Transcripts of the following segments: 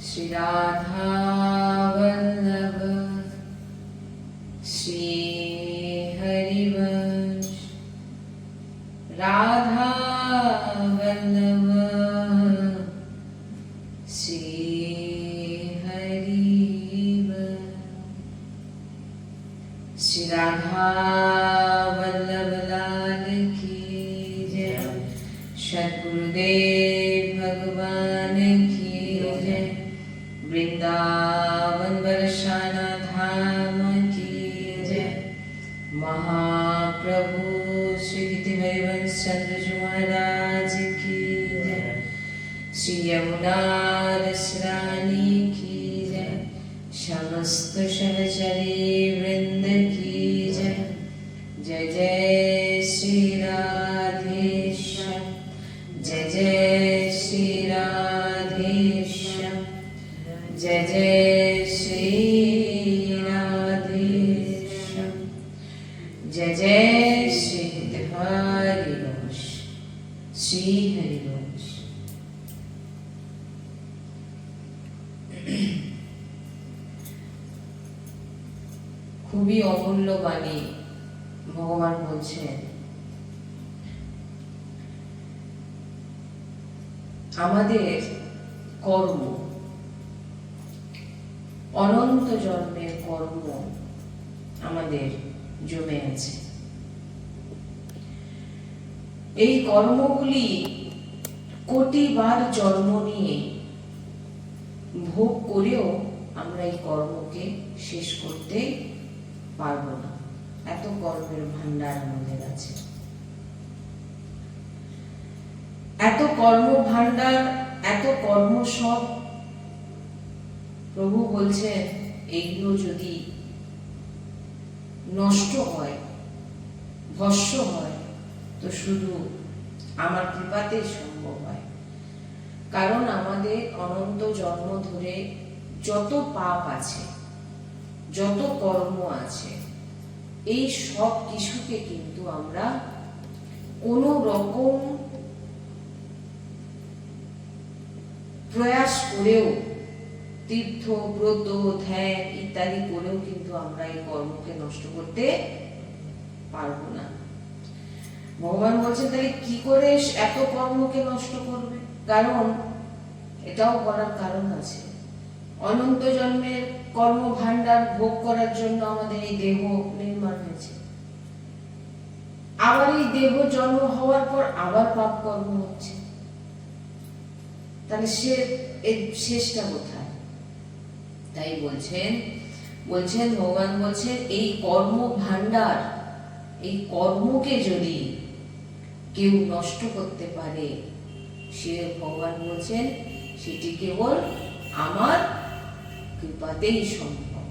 श्री राधा वल्लभ श्री हरिवंश राधा वल्लभ श्री हरिवंश श्री राधा वल्लभ लाल की जय। सद्गुरुदेव भगवान की जय। वृंदावन बरसाना धाम की जय। महाप्रभु श्री गिरि हरिवंश चंद्र जी महाराज की जय। श्री यमुना रसरानी की जय। समस्त सहचरी वृंद की जय। जय जय श्री राधेश्याम। जय जय श्री राधेश्याम। जय जय श्री राधेश्याम। जय जय श्री हरिवंश श्री हरिवंश। খুবই অমূল্য বাণী ভগবান বলছেন, আমাদের কর্ম, অনন্ত জন্মের কর্ম আমাদের জমে আছে। এই কর্মগুলি কোটিবার জন্ম নিয়ে ভোগ করেও আমরা এই কর্মকে শেষ করতে পারবো না। এত কর্মের ভান্ডার আমাদের আছে, এত কর্ম ভান্ডার, এত কর্ম সব। প্রভু বলছেন এইগুলো যদি নষ্ট হয়, ভস্য হয়, তো শুধু আমার কৃপাতেই সম্ভব হয়। কারণ আমাদের অনন্ত জন্ম ধরে যত পাপ আছে, যত কর্ম আছে, এই সব কিছুকে কিন্তু আমরা কোনো রকম প্রয়াস করেও, তীর্থ ব্রত ধ্যান ইত্যাদি করেও কিন্তু আমরা এই কর্মকে নষ্ট করতে পারবো না। ভগবান বলছেন তাহলে কি করে এত কর্মকে নষ্ট করবে? কারণ এটাও বলার কারণ আছে, অনন্ত জন্মের কর্ম ভান্ডার ভোগ করার জন্য আমাদের এই দেহ নির্মাণ হয়েছে। আবার এই দেহ জন্ম হওয়ার পর আবার পাপ কর্ম হচ্ছে, তাহলে এর শেষটা কোথায়? তাই বলছেন ভগবান বলছেন এই কর্ম ভান্ডার, এই কর্মকে যদি কেউ নষ্ট করতে পারে, সে ভগবান বলছেন সেটি কেবল আমার কৃপাতেই সম্ভব।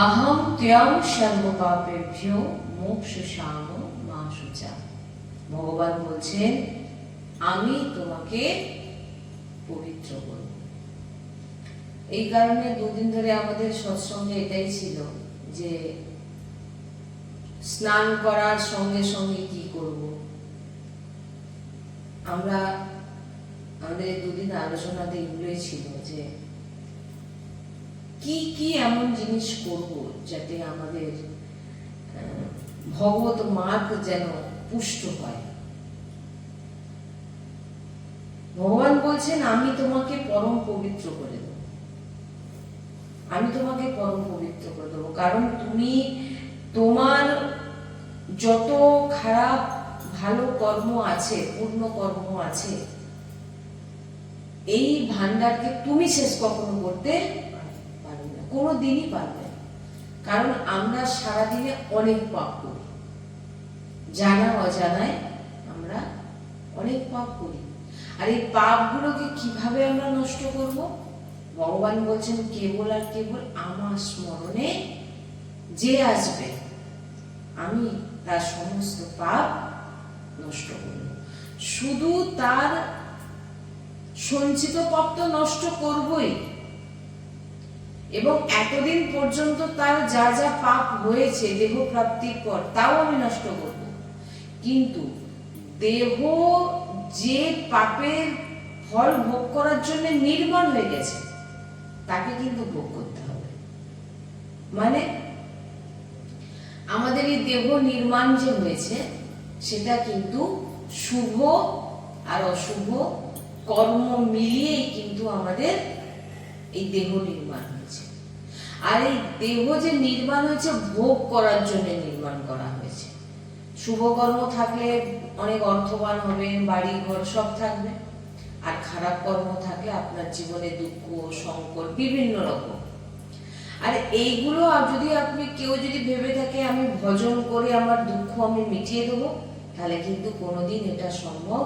আহম ত্বং সর্ব পাপেভ্যো মোক্ষয়িষ্যাম মা শুচা। ভগবান বলছেন আমি তোমাকে পবিত্র করব। এই কারণে দুদিন ধরে আমাদের সৎসঙ্গে এটাই ছিল যে স্নান করার সঙ্গে সঙ্গে কি করব। আমরা আমাদের দুদিন আলোচনাতে এগুলোই ছিল যে কি কি এমন জিনিস করব যাতে আমাদের ভগবত মার্গ যেন পুষ্ট হয়। ভগবান বলছেন আমি তোমাকে পরম পবিত্র করে দেব, আমি তোমাকে পরম পবিত্র করে দেবো। কারণ তুমি তোমার যত খারাপ ভালো কর্ম আছে, পূর্ণ কর্ম আছে, এই ভান্ডারকে তুমি শেষ কখনো করতে পারবে না, কোনো দিনই পারবে না। কারণ আমরা সারাদিনে অনেক পাপ করি, জানা অজানায় আমরা অনেক পাপ করি। আর এই পাপগুলোকে কিভাবে আমরা নষ্ট করব? ভগবান বলছেন কেবল আর কেবল আমার স্মরণে যে আসবে আমি তার সমস্ত পাপ নষ্ট করব। শুধু তার সঞ্চিত পাপ তো নষ্ট করবই, এবং এতদিন পর্যন্ত তার যা যা পাপ হয়েছে দেহ প্রাপ্তির পর তাও আমি নষ্ট করব। কিন্তু দেহ যে পাপের ফল ভোগ করার জন্য নির্মাণ হয়ে গেছে, তাকে কিন্তু ভোগ করতে হবে। মানে আমাদের এই দেহ নির্মাণ যে হয়েছে সেটা কিন্তু শুভ আর অশুভ কর্ম মিলিয়েই কিন্তু আমাদের এই দেহ নির্মাণ হয়েছে। আর এই দেহ যে নির্মাণ হয়েছে ভোগ করার জন্য নির্মাণ করা হয়েছে। শুভ কর্ম থাকলে অনেক অর্থবান হবেন, বাড়ি ঘর সব থাকবে। আর খারাপ কর্ম থাকলে আপনার জীবনে দুঃখ সংকট বিভিন্ন রকম। আর এইগুলো যদি আপনি কেউ যদি ভেবে থাকে আমি ভজন করে আমার দুঃখ আমি মিটিয়ে দেবো, তাহলে কিন্তু কোনোদিন এটা সম্ভব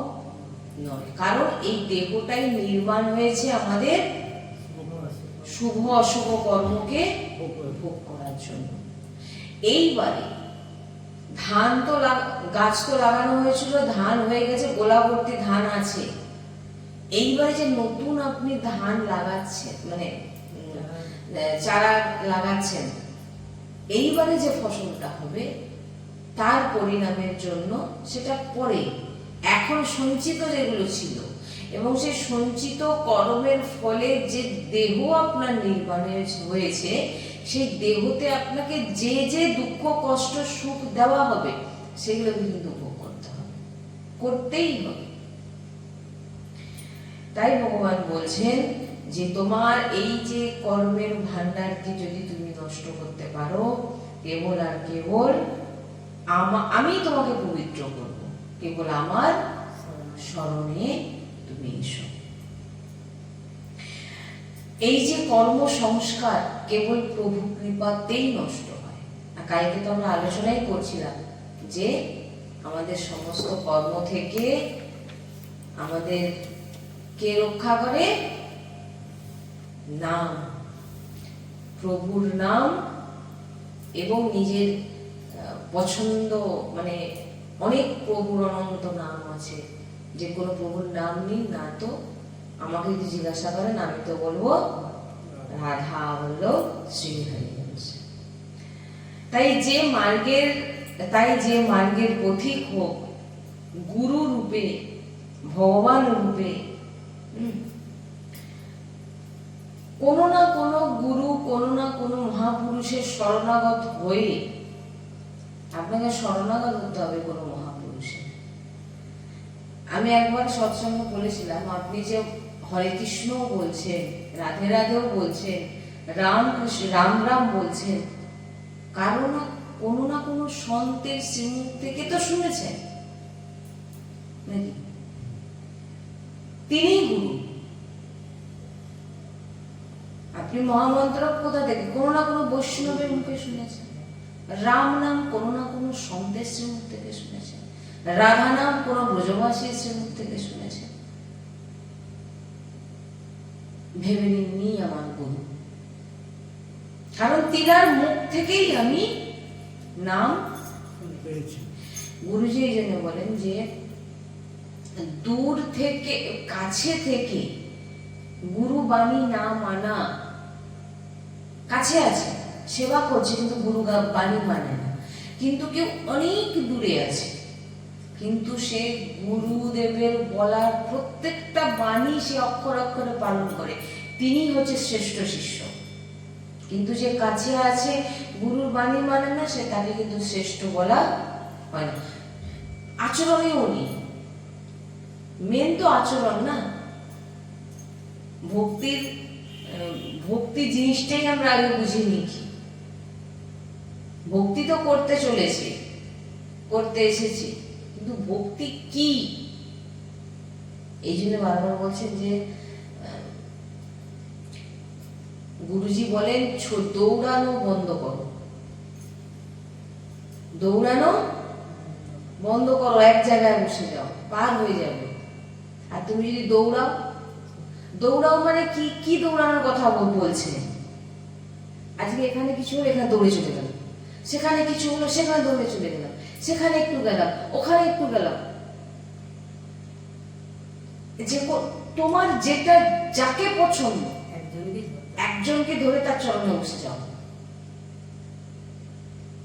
নয়। কারণ এই দেহটাই নির্মাণ হয়েছে আমাদের শুভ অশুভ কর্মকে ভোগ করার জন্য। এইবারে ধান তো গাছ তো লাগানো হয়েছিল, ধান হয়ে গেছে, গোলা ভর্তি ধান আছে। এইবারে যে নতুন আপনি ধান লাগাচ্ছেন, মানে চারা লাগাচ্ছেন, এইবারে যে ফসলটা হবে তার পরিণামের জন্য সেটা পরে, এখন সঞ্চিত যেগুলো ছিল এবং সেই সঞ্চিত কর্মের ফলে যে দেহ আপনার নির্মাণে হয়েছে, সেই দেহতে আপনাকে যে যে দুঃখ কষ্ট সুখ দেওয়া হবে সেগুলো কিন্তু ভোগ করতে হবে, করতেই হবে। তাই ভগবান বলছেন যে তোমার এই যে কর্মের ভান্ডারকে যদি তুমি নষ্ট করতে পারো, কেবল আর কেবল আমি তোমাকে পবিত্র করব, কেবল আমার স্মরণে তুমি এসো। এই যে কর্ম সংস্কার কেবল প্রভু কৃপাতেই নষ্ট হয়। আর কালকে তো আমরা আলোচনাই করছিলাম যে আমাদের সমস্ত কর্ম থেকে আমাদের কে রক্ষা করে? নাম, প্রভুর নাম এবং নিজের পছন্দ, মানে অনেক প্রভুর অনন্ত নাম আছে, যে কোনো প্রভুর নাম নিন না তো আমাকে যদি জিজ্ঞাসা করেন আমি তো বলবো রাধা বল্লভ শ্রীহরি বংশ। তাই যে মার্গের পথিক হোক, গুরু রূপে ভগবান রূপে কোনো না কোনো গুরু, কোনো না কোনো মহাপুরুষের শরণাগত হয়ে আপনাকে শরণাগত হতে হবে কোনো মহাপুরুষের। আমি একবার সৎসঙ্গে বলেছিলাম, আপনি যে হরে কৃষ্ণ বলছেন, রাধে রাধেও বলছেন, রাম কৃষ্ণ রাম রাম বলছেন, কারণ কোনো না কোনো সন্তের শ্রীমুখ থেকে তো শুনেছেন নাকি? তিনিই গুরু। আপনি মহামন্ত্র কোথা থেকে? কোনো না কোনো বৈষ্ণবের মুখে শুনেছেন। রাম নাম কোনো না কোনো সন্তের শ্রীমুখ থেকে শুনেছেন। রাধা নাম কোনো ব্রজবাসীর শ্রীমুখ থেকে শুনেছেন। ভেবে নিননি আমার গুরু, কারণ তিনার মুখ থেকেই আমি নাম পেয়েছি। গুরুজি এই জন্য বলেন যে দূর থেকে কাছে থেকে গুরু বাণী না মানা, কাছে আছে সেবা করছে কিন্তু গুরু বাণী মানে না, কিন্তু কেউ অনেক দূরে আছে কিন্তু সে গুরুদেবের বলার প্রত্যেকটা বাণী সে অক্ষর অক্ষরে পালন করে, তিনি হচ্ছে শ্রেষ্ঠ শিষ্য। কিন্তু যে কাছে আছে গুরুর বাণী মানে না, সে তাকে কিন্তু শ্রেষ্ঠ বলা হয় না। আচরণেও নেই, মেন তো আচরণ না। ভক্তি জিনিসটাই আমরা আগে বুঝে নিচ্ছি। ভক্তি তো করতে এসেছি, কিন্তু ভক্তি কি? এই জন্য বারবার বলছেন যে গুরুজি বলেন দৌড়ানো বন্ধ করো, দৌড়ানো বন্ধ করো, এক জায়গায় বসে যাও, পার হয়ে যাবে। আর তুমি যদি দৌড়াও মানে কি দৌড়ানোর কথা বলছে? আজকে এখানে কিছু হলো, এখানে দৌড়ে চলে গেল, সেখানে কিছু হলো, সেখানে দৌড়ে চলে গেলাম, সেখানে একটু গেলাম, ওখানে একটু গেলাম। যে তোমার যেটা যাকে পছন্দ একজনকে ধরে তার চরণে বসে যাও,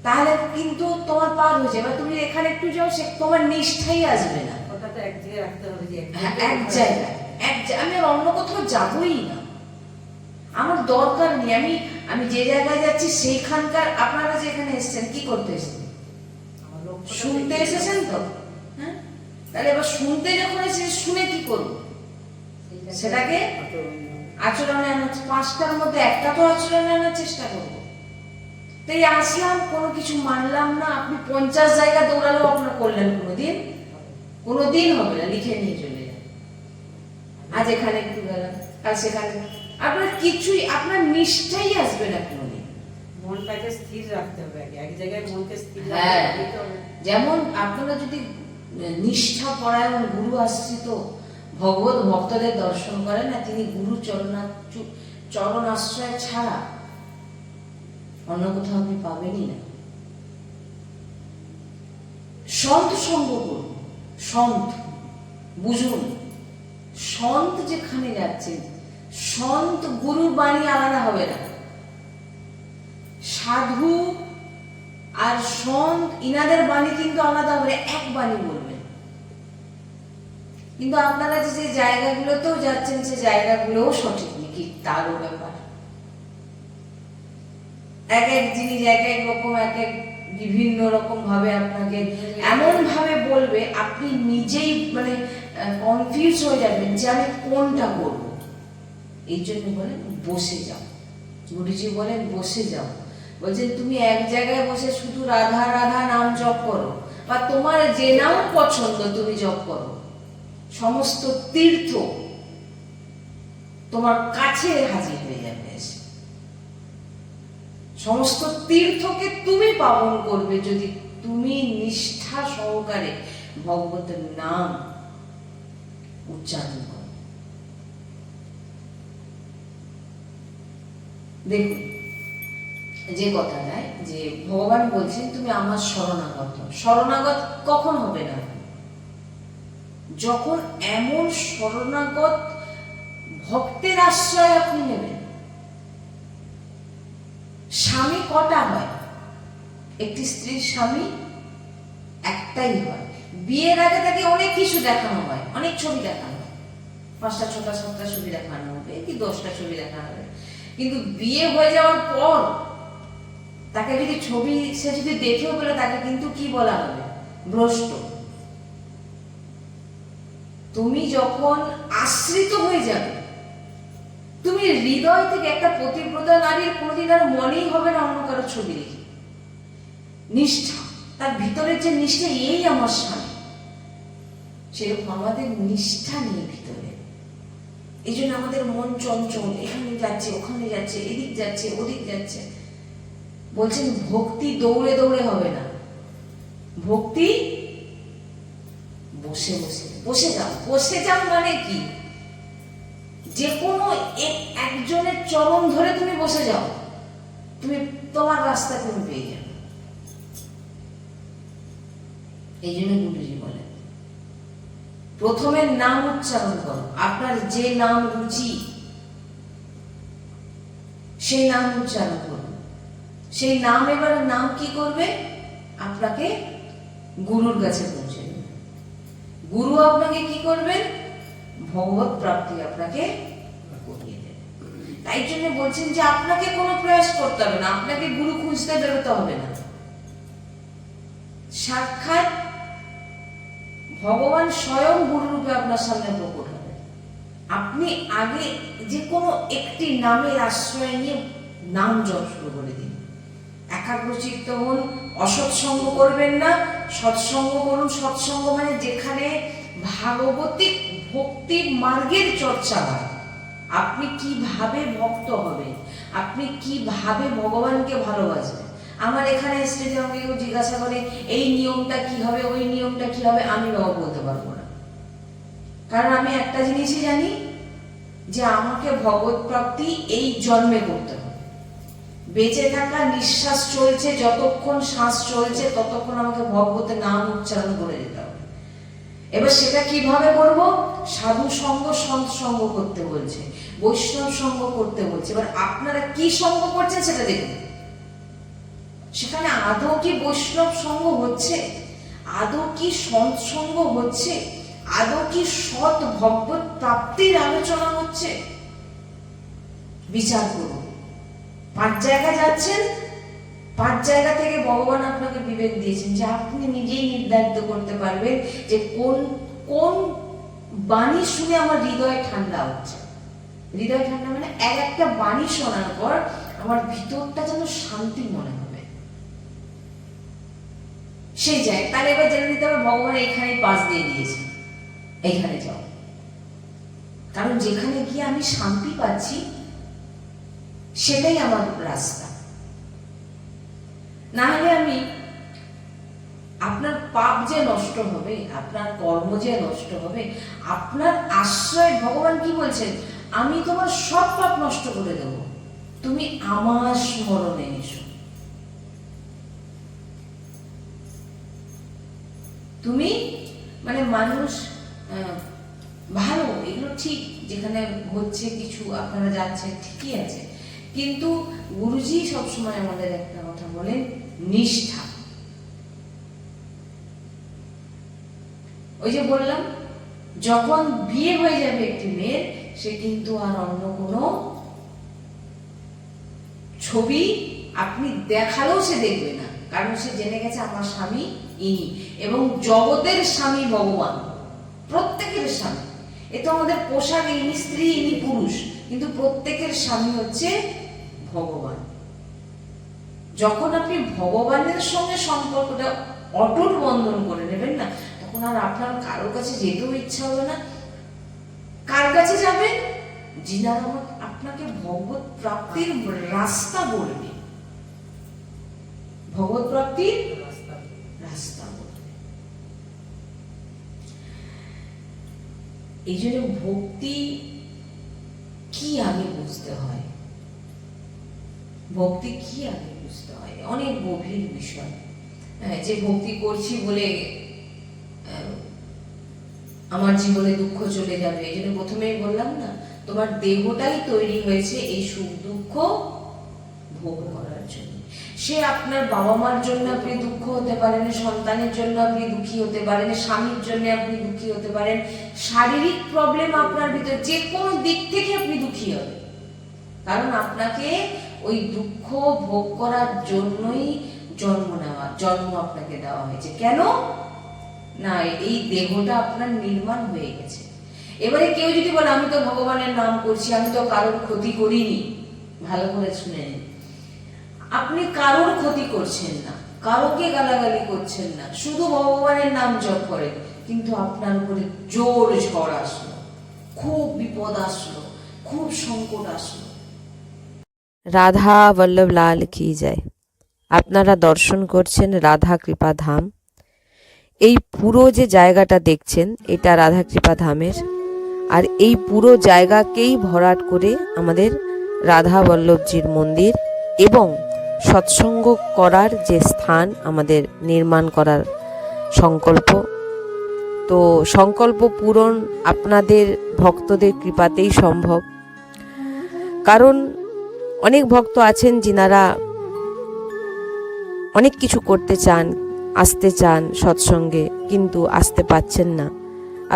তাহলে কিন্তু তোমার পার হয়ে যাবে। তুমি এখানে একটু যাও, সে তোমার নিষ্ঠাই আসবে না। এক জায়গায় আমি আর অন্য কোথাও যাবই না, আমার দরকার নেই। আমি যে জায়গায় যাচ্ছি সেইখানকার, আপনারা যেখানে এসেছেন কি করতে এসেছেন? শুনতে এসেছেন তো, হ্যাঁ? তাহলে এবার শুনতে যখন এসে শুনে কি করবো? সেটাকে আচরণে আনার, 5টার মধ্যে একটা তো আচরণে আনার চেষ্টা করবো। তাই আসলাম, কোনো কিছু মানলাম না, আপনি 50 জায়গা দৌড়ালেও আপনার করলেন কোনোদিন হবে না। লিখে নিয়ে চলে যান, আজ এখানে একটু গেলাম, কাল সেখানে, আপনার কিছুই, আপনার নিষ্ঠাই আসবে না কোনোদিন। মনটাকে স্থির রাখতে হবে, এক জায়গায় মনকে স্থির হ্যাঁ, রাখতে হবে। যেমন আপনারা যদি নিষ্ঠা পরায়ণ গুরু আশ্রিত ভগবত ভক্তদের দর্শন করেন না, তিনি গুরু চরণ আশ্রয় ছাড়া অন্য কোথাও আপনি পাবেনই না। সন্ত সঙ্গ করুন, সন্ত বুঝুন, সন্ত যেখানে যাচ্ছেন, সন্ত গুরুর বাণী আলাদা হবে না। সাধু আর সন্ত ইনাদের বাণী কিন্তু আলাদা হবে, এক বাণী বলবেন। কিন্তু আপনারা যে জায়গাগুলোতেও যাচ্ছেন, সে জায়গাগুলোও সঠিক নাকি তারও ব্যাপার। এক এক জিনিস এক এক রকম, এক এক বিভিন্ন রকম ভাবে আপনাকে এমন ভাবে বলবে, আপনি নিজেই মানে কনফিউজ হয়ে যাবেন যে আমি কোনটা করব। এই জন্য বলেন বসে যাও, গুরুজি বলেন বসে যাও। বলছেন তুমি এক জায়গায় বসে শুধু রাধা রাধা নাম জপ করো, বা তোমার যে নাম পছন্দ তুমি জপ করো, সমস্ত তীর্থ তোমার কাছে হাজির হয়ে যাবে। সমস্ত তীর্থকে তুমি পালন করবে যদি তুমি নিষ্ঠা সহকারে ভগবতের নাম উচ্চারণ করো। দেখুন যে কথাটায় যে ভগবান বলছেন তুমি আমার শরণাগত। শরণাগত কখন হবে না? যখন এমন শরণাগত ভক্তের আশ্রয় আপনি নেবেন। স্বামী কটা হয়? একটি স্ত্রীর স্বামী একটাই হয়। বিয়ের আগে তাকে অনেক কিছু দেখানো হয়, অনেক ছবি দেখানো হয়, 5টা 6টা 7টা ছবি দেখানো হবে কি 10টা ছবি দেখানো হবে। কিন্তু বিয়ে হয়ে যাওয়ার পর তাকে যদি ছবি সে যদি দেখেও পেলে, তাকে কিন্তু কি বলা হবে? ভ্রষ্ট। তুমি যখন আশ্রিত হয়ে যাবে, তুমি হৃদয় থেকে, একটা পতিব্রতা নারীর কোনোদিন আর মনেই হবে না অন্য কারো ছবি দেখে। নিষ্ঠা, তার ভিতরের যে নিষ্ঠা, এই আমার স্বামী, সেরকম আমাদের নিষ্ঠা নেই ভিতরে। এই জন্য আমাদের মন চঞ্চল, এখানে যাচ্ছে ওখানে যাচ্ছে, এদিক যাচ্ছে ওদিক যাচ্ছে। বলছেন ভক্তি দৌড়ে দৌড়ে হবে না, ভক্তি বসে বসে। বসে যাও, বসে যাও মানে কি? যে কোনো একজনের চরণ ধরে তুমি বসে যাও, তুমি তোমার রাস্তা তুমি পেয়ে যাবে। এই জন্য গুরুজি বলেন প্রথমে নাম উচ্চারণ করো। আপনার যে নাম রুচি সেই নাম উচ্চারণ করুন। সেই নাম, এবার নাম কি করবে? আপনাকে গুরুর কাছে পৌঁছে দেবে। গুরু আপনাকে কি করবেন? ভগবত প্রাপ্তি আপনাকে করিয়ে দেবে। তাই জন্য বলছেন যে আপনাকে কোনো প্রয়াস করতে হবে না, আপনাকে গুরু খুঁজতে বেরোতে হবে না। সাক্ষাৎ ভগবান স্বয়ং গুরু রূপে আপনার সামনে প্রকট হবে। আপনি আগে যে কোনো একটি নামের আশ্রয় নিয়ে নাম জপ শুরু করে দিন। একাগ্রচিত্ত হন, অসৎসঙ্গ করবেন না, সৎসঙ্গ করুন। সৎসঙ্গ মানে যেখানে ভাগবতিক ভক্তির মার্গের চর্চা হয়। আপনি কিভাবে ভক্ত হবেন, আপনি কিভাবে ভগবানকে ভালোবাসবেন। আমার এখানে স্টেজে আমাকে কেউ জিজ্ঞাসা করে এই নিয়মটা কি হবে, ওই নিয়মটা কি হবে, আমি বাবা বলতে পারবো না। কারণ আমি একটা জিনিসই জানি যে আমাকে ভগবত প্রাপ্তি এই জন্মে করতে হবে। বেঁচে থাকা, নিঃশ্বাস চলছে, যতক্ষণ শ্বাস চলছে ততক্ষণ আমাকে ভগবতের নাম উচ্চারণ করে যেতে হবে। এবার সেটা কিভাবে করব? সাধু সঙ্গ, সন্ত সঙ্গ করতে বলছে, বৈষ্ণব সঙ্গ করতে বলছে। এবার আপনারা কি সঙ্গ করছেন সেটা দেখুন। সেখানে আদৌ কি বৈষ্ণব সঙ্গ হচ্ছে, আদৌ কি সন্ত সঙ্গ হচ্ছে, আদৌ কি সৎ ভগবত প্রাপ্তির আলোচনা হচ্ছে? বিচার করুন। 5 জায়গা যাচ্ছেন, 5 জায়গা থেকে ভগবান আপনাকে বিবেক দিয়েছেন যে আপনি নিজেই নির্ধারিত করতে পারবেন যে কোন কোন বাণী শুনে আমার হৃদয় ঠান্ডা হচ্ছে। হৃদয় ঠান্ডা মানে একটা বাণী শোনার পর আমার ভিতরটা যেন শান্তি মনে হবে, সেই যায়। তাহলে এবার জেনে নিতে হবে ভগবান এখানে পাস দিয়ে দিয়েছেন, এখানে যাও। কারণ যেখানে গিয়ে আমি শান্তি পাচ্ছি সেটাই আমার রাস্তা। না হলে আমি, আপনার পাপ যে নষ্ট হবে, আপনার কর্ম যে নষ্ট হবে, আপনার আশ্রয়, ভগবান কি বলছেন, আমি তোমার সব পাপ নষ্ট করে দেব, তুমি আমার স্মরণে এসো। তুমি মানে মানুষ ভালো, এগুলো ঠিক, যেখানে হচ্ছে কিছু আপনারা যাচ্ছেন ঠিকই আছে, কিন্তু গুরুজি সবসময় আমাদের একটা কথা বলেন, নিষ্ঠা। ওই যে বললাম, যখন বিয়ে হয়ে যাবে একটি মেয়ের, সে কিন্তু আর অন্য কোনো ছবি আপনি দেখালেও সে দেখবে না, কারণ সে জেনে গেছে আমার স্বামী ইনি, এবং জগতের স্বামী ভগবান, প্রত্যেকের স্বামী। এ তো আমাদের পোশাক, ইনি স্ত্রী ইনি পুরুষ, কিন্তু প্রত্যেকের স্বামী হচ্ছে ভগবান। যখন আপনি ভগবানের সঙ্গে সম্পর্কটা অটুট বন্ধন করে নেবেন না, তখন আর আপনার কারোর কাছে যেতেও ইচ্ছা হবে না। কার কাছে যাবেন? যিনারা আপনাকে ভগবত প্রাপ্তির রাস্তা বলবে, ভগবত প্রাপ্তির রাস্তা বলবে। এই জন্য ভক্তি কি আগে বুঝতে হয়, ভক্তি কি আগে বুঝতে হয়, অনেক গভীর বিষয়। যে ভক্তি করছি বলে আমার জীবনে দুঃখ চলে যাবে, এই জন্য প্রথমেই বললাম না, তোমার দেহটাই তৈরি হয়েছে এই সুখ দুঃখ ভোগ করার জন্য। সে আপনার বাবা মার জন্য আপনি দুঃখ হতে পারেন, সন্তানের জন্য আপনি দুঃখী হতে পারেন, স্বামীর জন্য আপনি দুঃখী হতে পারেন, শারীরিক প্রবলেম আপনার ভিতর, যে কোনো দিক থেকে আপনি দুঃখী হবেন, কারণ আপনাকে ওই দুঃখ ভোগ করার জন্যই জন্ম আপনাকে দেওয়া হয়েছে। কেন না, এই দেহটা আপনার নির্মাণ হয়ে গেছে। এবারে কেউ যদি বলে আমি তো ভগবানের নাম করছি, আমি তো কারোর ক্ষতি করিনি, ভালো করে শুনে নিন, আপনি কারোর ক্ষতি করছেন না, কারোকে গালাগালি করছেন না, শুধু ভগবানের নাম জপ করেন, কিন্তু আপনার উপরে জোর ঝড় আসলো, খুব বিপদ আসলো, খুব সংকট আসলো। রাধা বল্লভ লাল কি যায়। আপনারা দর্শন করছেন রাধা কৃপা ধাম। এই পুরো যে জায়গাটা দেখছেন এটা রাধা কৃপা ধামের, আর এই পুরো জায়গাকেই ভরাট করে আমাদের রাধা বল্লভজির মন্দির এবং সৎসঙ্গ করার যে স্থান আমাদের নির্মাণ করার সংকল্প। তো সংকল্প পূরণ আপনাদের ভক্তদের কৃপাতেই সম্ভব, কারণ অনেক ভক্ত আছেন যিনারা অনেক কিছু করতে চান, আসতে চান সৎসঙ্গে, কিন্তু আসতে পাচ্ছেন না।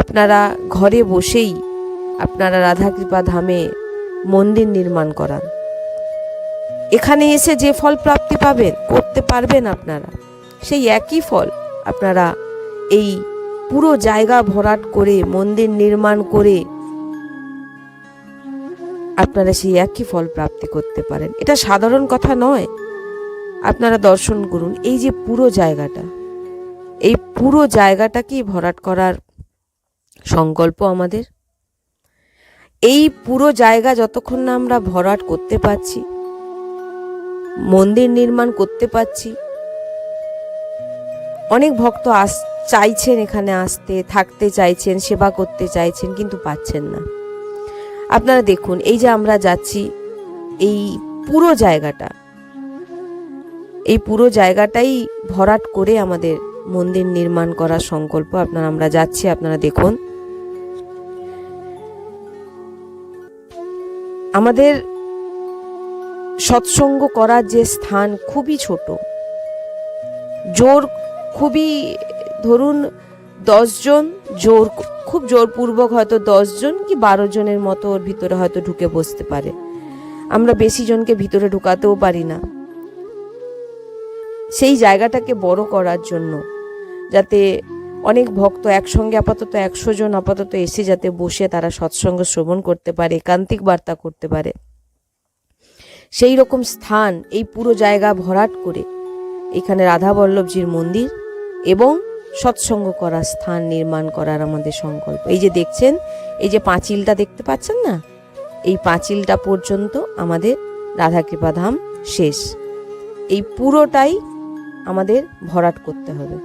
আপনারা ঘরে বসেই আপনারা রাধা কৃপা ধামে মন্দির নির্মাণ করান, এখানে এসে যে ফল প্রাপ্তি পাবেন, করতে পারবেন আপনারা, সেই একই ফল আপনারা এই পুরো জায়গা ভরাট করে মন্দির নির্মাণ করে আপনারা সেই একই ফল প্রাপ্তি করতে পারেন। এটা সাধারণ কথা নয়। আপনারা দর্শন করুন, এই যে পুরো জায়গাটা, এই পুরো জায়গাটাকেই ভরাট করার সংকল্প আমাদের। এই পুরো জায়গা যতক্ষণ না আমরা ভরাট করতে পারছি, মন্দির নির্মাণ করতে পারছি, অনেক ভক্ত চাইছেন এখানে আসতে, থাকতে চাইছেন, সেবা করতে চাইছেন, কিন্তু পাচ্ছেন না। আপনারা দেখুন, এই যে আমরা যাচ্ছি, এই পুরো জায়গাটা, এই পুরো জায়গাটাই ভরাট করে আমাদের মন্দির নির্মাণ করার সংকল্প। আমরা যাচ্ছি, আপনারা দেখুন। আমাদের সৎসঙ্গ করার যে স্থান খুবই ছোট, জোর খুবই, ধরুন 10 জন জোর খুব জোরপূর্বক হয়তো 10 জন কি 12 জনের মতো ওর ভিতরে হয়তো ঢুকে বসতে পারে। আমরা বেশি জনকে ভিতরে ঢুকাতেও পারি না। সেই জায়গাটাকে বড় করার জন্য, যাতে অনেক ভক্ত একসঙ্গে আপাতত 100 জন আপাতত এসে যাতে বসে তারা সৎসঙ্গ শ্রবণ করতে পারে, একান্তিক বার্তা করতে পারে, সেই রকম স্থান এই পুরো জায়গা ভরাট করে এখানে রাধা বল্লভজির মন্দির এবং সৎসঙ্গ করার স্থান নির্মাণ করার আমাদের সংকল্প। এই যে দেখছেন, এই যে পাঁচিলটা দেখতে পাচ্ছেন না, এই পাঁচিলটা পর্যন্ত আমাদের রাধাকৃপা ধাম শেষ। এই পুরোটাই আমাদের ভরাট করতে হবে।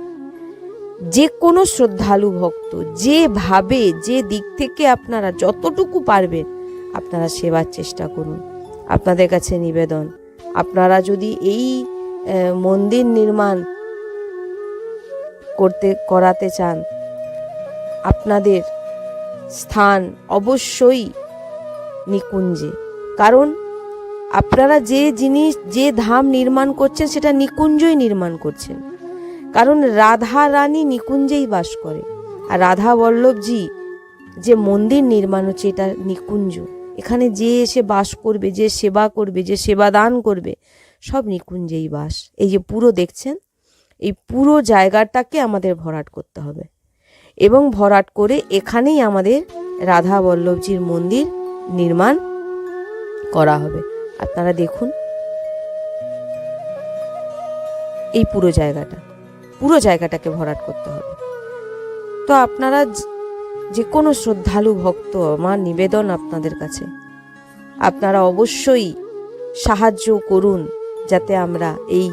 যে কোনো শ্রদ্ধালু ভক্ত যেভাবে যে দিক থেকে আপনারা যতটুকু পারবেন আপনারা সেবার চেষ্টা করুন। আপনাদের কাছে নিবেদন, আপনারা যদি এই মন্দির নির্মাণ করাতে চান, আপনাদের স্থান অবশ্যই নিকুঞ্জে। কারণ আপনারা যে জিনিস, যে ধাম নির্মাণ করছেন সেটা নিকুঞ্জই নির্মাণ করছেন। কারণ রাধা রানী নিকুঞ্জেই বাস করে, আর রাধা বল্লভজি যে মন্দির নির্মাণ হচ্ছে এটা নিকুঞ্জ। এখানে যে এসে বাস করবে, যে সেবা করবে, যে সেবা দান করবে, সব নিকুঞ্জেই বাস। এই যে পুরো দেখছেন, এই পুরো জায়গাটাকে আমাদের ভরাট করতে হবে এবং ভরাট করে এখানেই আমাদের রাধা বল্লভজির মন্দির নির্মাণ করা হবে। আপনারা দেখুন এই পুরো জায়গাটাকে ভরাট করতে হবে। তো আপনারা যে কোনো শ্রদ্ধালু ভক্ত, আমার নিবেদন আপনাদের কাছে, আপনারা অবশ্যই সাহায্য করুন যাতে আমরা এই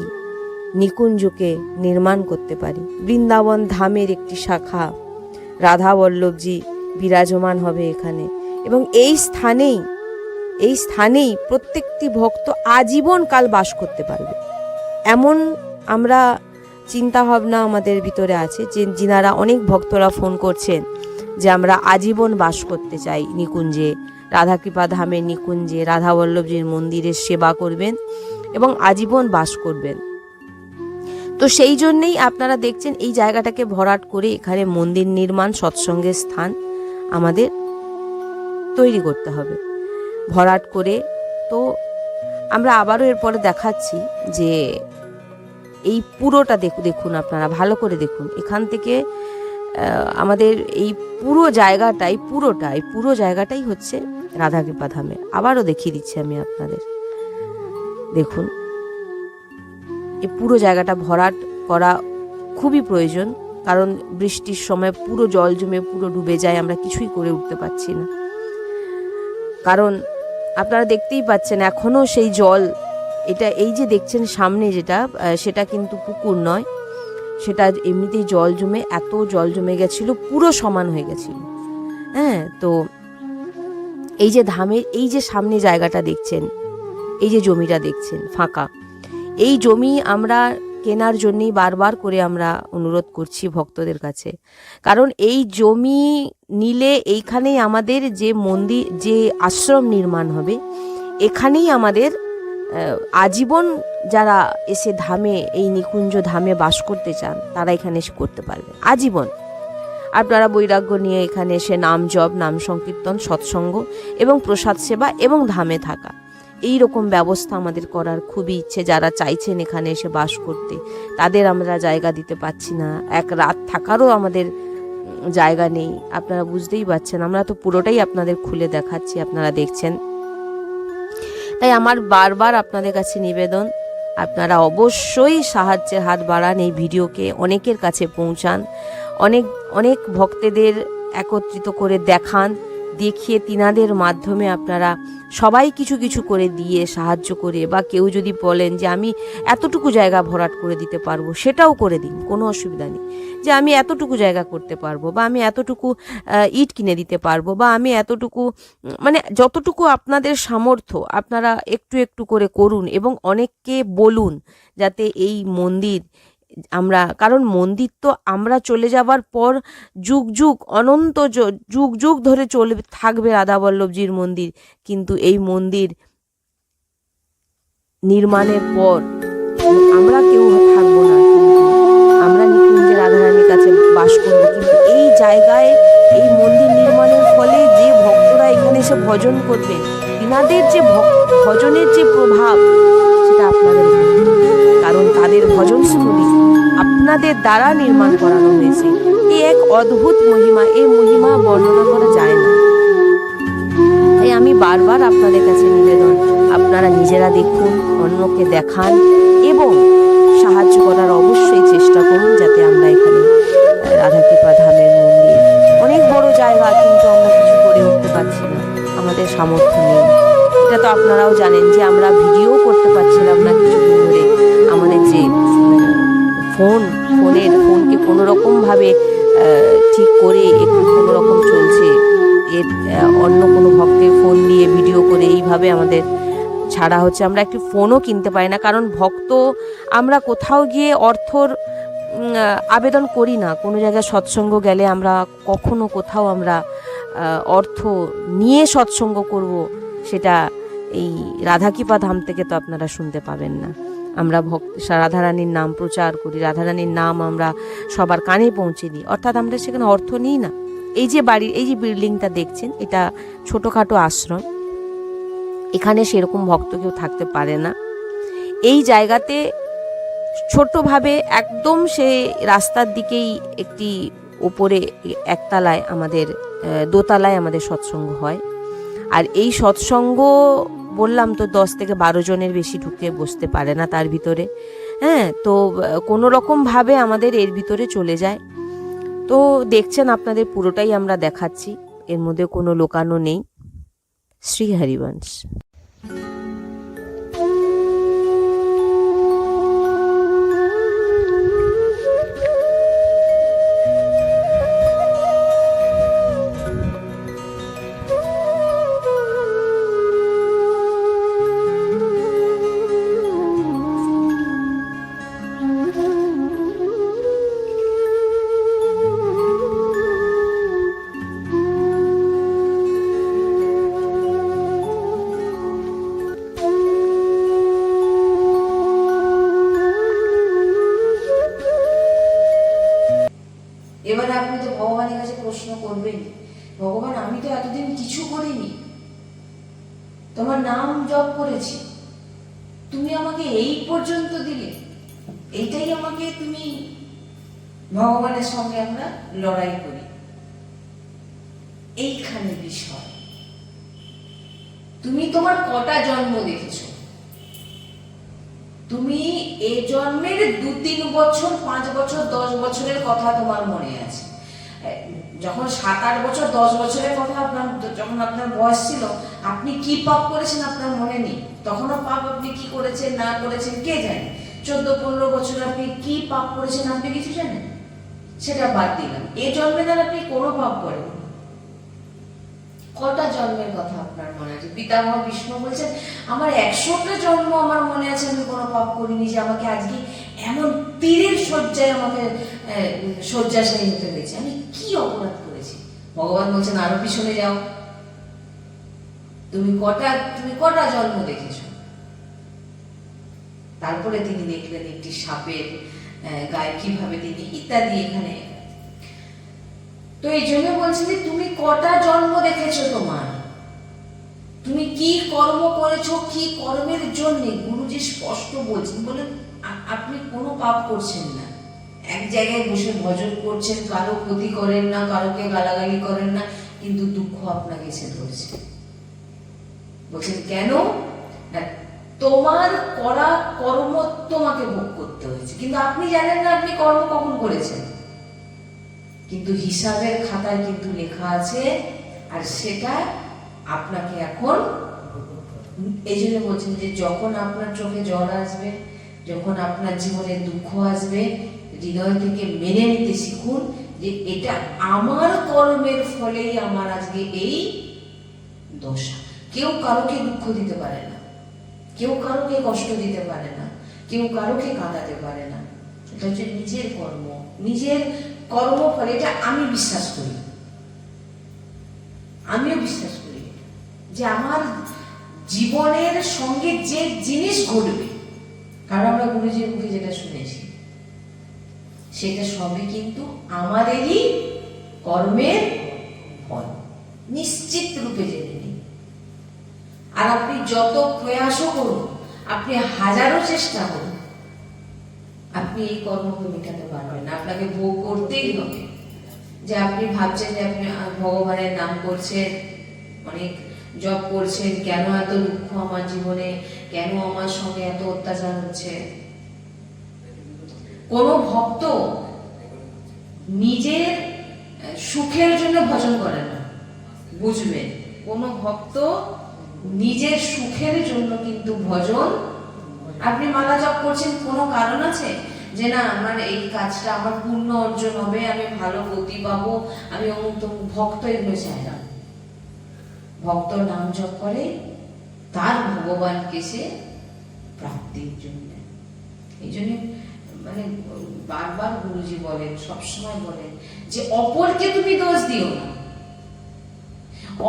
নিকুঞ্জকে নির্মাণ করতে পারি। বৃন্দাবন ধামের একটি শাখা রাধা বল্লভজি বিরাজমান হবে এখানে, এবং এই স্থানেই প্রত্যেকটি ভক্ত আজীবন কাল বাস করতে পারবে। এমন আমরা চিন্তা ভাবনা আমাদের ভিতরে আছে, যে যিনারা অনেক ভক্তরা ফোন করছেন যে আমরা আজীবন বাস করতে চাই নিকুঞ্জে, রাধাকৃপা ধামের নিকুঞ্জে, রাধা বল্লভজির মন্দিরের সেবা করবেন এবং আজীবন বাস করবেন। তো সেই জন্যেই আপনারা দেখছেন এই জায়গাটাকে ভরাট করে এখানে মন্দির নির্মাণ, সৎসঙ্গের স্থান আমাদের তৈরি করতে হবে ভরাট করে। তো আমরা আবারও এরপরে দেখাচ্ছি যে এই পুরোটা দেখুন, আপনারা ভালো করে দেখুন। এখান থেকে আমাদের এই পুরো জায়গাটাই হচ্ছে রাধাকৃপা ধামে। আবারও দেখিয়ে দিচ্ছি আমি আপনাদের, দেখুন এই পুরো জায়গাটা ভরাট করা খুবই প্রয়োজন। কারণ বৃষ্টির সময় পুরো জল জমে পুরো ডুবে যায়, আমরা কিছুই করে উঠতে পারছি না। কারণ আপনারা দেখতেই পাচ্ছেন এখনো সেই জল, এটা এই যে দেখছেন সামনে যেটা, সেটা কিন্তু পুকুর নয়, সেটা এমনিতেই জল জমে, এত জল জমে গেছিল, পুরো সমান হয়ে গেছিল। হ্যাঁ, তো এই যে ধামের এই যে সামনে জায়গাটা দেখছেন, এই যে জমিটা দেখছেন ফাঁকা, এই জমি আমরা কেনার জন্যই বারবার করে আমরা অনুরোধ করছি ভক্তদের কাছে। কারণ এই জমি নিলে এইখানেই আমাদের যে মন্দির, যে আশ্রম নির্মাণ হবে, এখানেই আমাদের আজীবন যারা এসে ধামে, এই নিকুঞ্জ ধামে বাস করতে চান তারা এখানে এসে করতে পারবে আজীবন। আপনারা বৈরাগ্য নিয়ে এখানে এসে নাম জপ, নাম সংকীর্তন, সৎসঙ্গ এবং প্রসাদ সেবা এবং ধামে থাকা, এই রকম ব্যবস্থা আমাদের করার খুবই ইচ্ছে। যারা চাইছেন এখানে এসে বাস করতে, তাদের আমরা জায়গা দিতে পারছি না, এক রাত থাকারও আমাদের জায়গা নেই। আপনারা বুঝতেই পারছেন, আমরা তো পুরোটাই আপনাদের খুলে দেখাচ্ছি, আপনারা দেখছেন। তাই আমার বারবার আপনাদের কাছে নিবেদন, আপনারা অবশ্যই সাহায্যের হাত বাড়ান, এই ভিডিওকে অনেকের কাছে পৌঁছান, অনেক ভক্তদের একত্রিত করে দেখান, দেখিয়ে তিনাদের মাধ্যমে আপনারা সবাই কিছু কিছু করে দিয়ে সাহায্য করে, বা কেউ যদি বলেন যে আমি এতটুকু জায়গা ভরাট করে দিতে পারবো, সেটাও করে দিন, কোনো অসুবিধা নেই। যে আমি এতটুকু জায়গা করতে পারবো, বা আমি এতটুকু ইট কিনে দিতে পারবো, বা আমি এতটুকু, মানে যতটুকু আপনাদের সামর্থ্য আপনারা একটু একটু করে করুন এবং অনেককে বলুন যাতে এই মন্দির আমরা, কারণ মন্দির তো আমরা চলে যাবার পর যুগ যুগ, অনন্ত যুগ যুগ ধরে চলে থাকবে রাধা বল্লভজির মন্দির, কিন্তু এই মন্দির নির্মাণের পর আমরা কেউ থাকবো না, কিন্তু আমরা নিকুঞ্জে রাধারানীর কাছে বাস করবো। কিন্তু এই জায়গায়, এই মন্দির নির্মাণের ফলে যে ভক্তরা এখানে এসে ভজন করবে, তিনাদের যে ভজনের যে প্রভাব সেটা আপনাদের উপর, কারণ তাদের ভজনস্থলী আপনাদের দ্বারা নির্মাণ করানো হয়েছে। এই এক অদ্ভুত মহিমা, এই মহিমা বর্ণনা করা যায় না। তাই আমি বারবার আপনাদের কাছে নিবেদন, আপনারা নিজেরা দেখুন, অন্যকে দেখান এবং সাহায্য করার অবশ্যই চেষ্টা করুন, যাতে আমরা এখানে রাধাকৃপা ধামের মন্দির অনেক বড় জায়গা, কিন্তু আমরা কিছু করে উঠতে পারছি না, আমাদের সামর্থ্য নেই। এটা তো আপনারাও জানেন যে আমরা ভিডিও করতে পারছিলাম না কিছুদিন ধরে। আমাদের যে ফোনকে কোনো রকমভাবে ঠিক করে একটু কোনো রকম চলছে, এর অন্য কোনো ভক্তের ফোন দিয়ে ভিডিও করে এইভাবে আমাদের ছাড়া হচ্ছে। আমরা একটি ফোনও কিনতে পারি না, কারণ ভক্ত আমরা কোথাও গিয়ে অর্থর আবেদন করি না। কোনো জায়গায় সৎসঙ্গ গেলে আমরা কখনো কোথাও আমরা অর্থ নিয়ে সৎসঙ্গ করব, সেটা এই রাধাকৃপা ধাম থেকে তো আপনারা শুনতে পাবেন না। আমরা রাধারানীর নাম প্রচার করি, রাধারানীর নাম আমরা সবার কানে পৌঁছে দিই, অর্থাৎ আমরা সেখানে অর্থ নিই না। এই যে বাড়ির এই যে বিল্ডিংটা দেখছেন, এটা ছোটোখাটো আশ্রম, এখানে সেরকম ভক্ত কেউ থাকতে পারে না। এই জায়গাতে ছোট্টভাবে একদম সে রাস্তার দিকেই একটি ওপরে একতলায় আমাদের দোতলায় আমাদের সৎসঙ্গ হয়। আর এই সৎসঙ্গ বললাম তো 10 থেকে 12 জনের বেশি ঢুকে বসতে পারে না তার ভিতরে। হ্যাঁ, তো কোনো রকমভাবে আমাদের এর ভিতরে চলে যায়। তো দেখছেন আপনাদের পুরোটাই আমরা দেখাচ্ছি, এর মধ্যে কোনো লোকানো নেই। শ্রী হরিবংশ। এবারে আপনি তো ভগবানের কাছে প্রশ্ন করবেন, ভগবান আমি তো এতদিন কিছু করিনি, তোমার নাম জপ করেছি, তুমি আমাকে এই পর্যন্ত দিলে, এইটাই আমাকে তুমি। ভগবানের সঙ্গে আমরা লড়াই করি, এইখানে বিষয়। তুমি তোমার কটা জন্ম দেখেছো? তুমি এই জন্মের 2-3 বছর, 5 বছর, 10 বছরের কথা তোমার মনে আছে। যখন 7-8 বছর, 10 বছরের কথা যখন আপনার বয়স ছিল, আপনি কি পাপ করেছেন আপনার মনে নেই। তখনও পাপ আপনি কি করেছেন না করেছেন কে জানে। 14-15 বছর আপনি কি পাপ করেছেন আপনি কিছু জানেন? সেটা বাদ দিলাম। এই জন্মে দ্বারা আপনি কোনো পাপ করেন। কটা জন্মের কথা আপনার মনে আছে? পিতামহ বিষ্ণু বলছেন আমার 100টা জন্ম আমার মনে আছে, আমি কোনো পাপ করিনি যে আমাকে আজকে এমন তীরের শয্যায় আমাকে শয্যাশায়ী হতে হয়েছে। আমি কি অপরাধ করেছি? ভগবান বলছেন আরো পিছনে যাও, তুমি কটা জন্ম দেখেছো? তারপরে তিনি দেখলেন একটি সাপের গায়ে কিভাবে তিনি ইত্যাদি এখানে। তো এই জন্য বলছি যে তুমি কটা জন্ম দেখেছো তোমার, তুমি কি কর্ম করেছো, কি কর্মের জন্য। গুরুজি স্পষ্ট বলছেন, বলেন আপনি কোনো পাপ করছেন না, এক জায়গায় বসে ভজন করছেন, কারো ক্ষতি করেন না, কারোকে গালাগালি করেন না, কিন্তু দুঃখ আপনাকে এসে ধরছে। বলছেন কেন? তোমার করা কর্ম তোমাকে ভোগ করতে হয়েছে, কিন্তু আপনি জানেন না আপনি কর্ম কখন করেছেন, কিন্তু হিসাবের খাতায় কিন্তু লেখা আছে, আর সেটা আপনাকে এখন। এই জন্য বলছেন যে যখন আপনার চোখে জল আসবে, যখন আপনার জীবনে দুঃখ আসবে, হৃদয় থেকে মেনে নিতে শিখুন যে এটা আমার কর্মের ফলেই আমার আজকে এই দশা। কেউ কারোকে দুঃখ দিতে পারে না, কেউ কারোকে কষ্ট দিতে পারে না, কেউ কারোকে কাঁদাতে পারে না। এটা হচ্ছে নিজের কর্ম, নিজের কর্মফল। এটা আমি বিশ্বাস করি, আমিও বিশ্বাস করি যে আমার জীবনের সঙ্গে যে জিনিস ঘটবে, কারণ আমরা গুরুজির মুখে যেটা শুনেছি সেটা সবই কিন্তু আমাদেরই কর্মের নিশ্চিত রূপে জেনে নিন। আর আপনি যত প্রয়াসও করুন, আপনি হাজারো চেষ্টা করুন, আপনি এই কর্মকে মেটাতে পারবেন না। আপনাকে ভোগ করতেই হবে। যে আপনি ভাবছেন যে আপনি ভগবানের নাম করছেন, অনেক জপ করছেন, কেন এত দুঃখ আমার জীবনে, কেন আমার সঙ্গে এত অত্যাচার হচ্ছে। কোনো ভক্ত নিজের সুখের জন্য ভজন করে না, বুঝবেন। কোনো ভক্ত নিজের সুখের জন্য কিন্তু ভজন, আপনি মালা জপ করছেন কোনো কারণ আছে যে না আমার এই কাজটা আমার পূর্ণ অর্জন হবে, আমি ভালো গতি পাবো, আমি অমুক তমুক, ভক্ত এগুলো চায় না। ভক্ত নাম জপ করে তার ভগবানকে সে প্রাপ্তির জন্য। এই জন্য মানে বারবার গুরুজি বলেন, সবসময় বলেন যে অপরকে তুমি দোষ দিও না,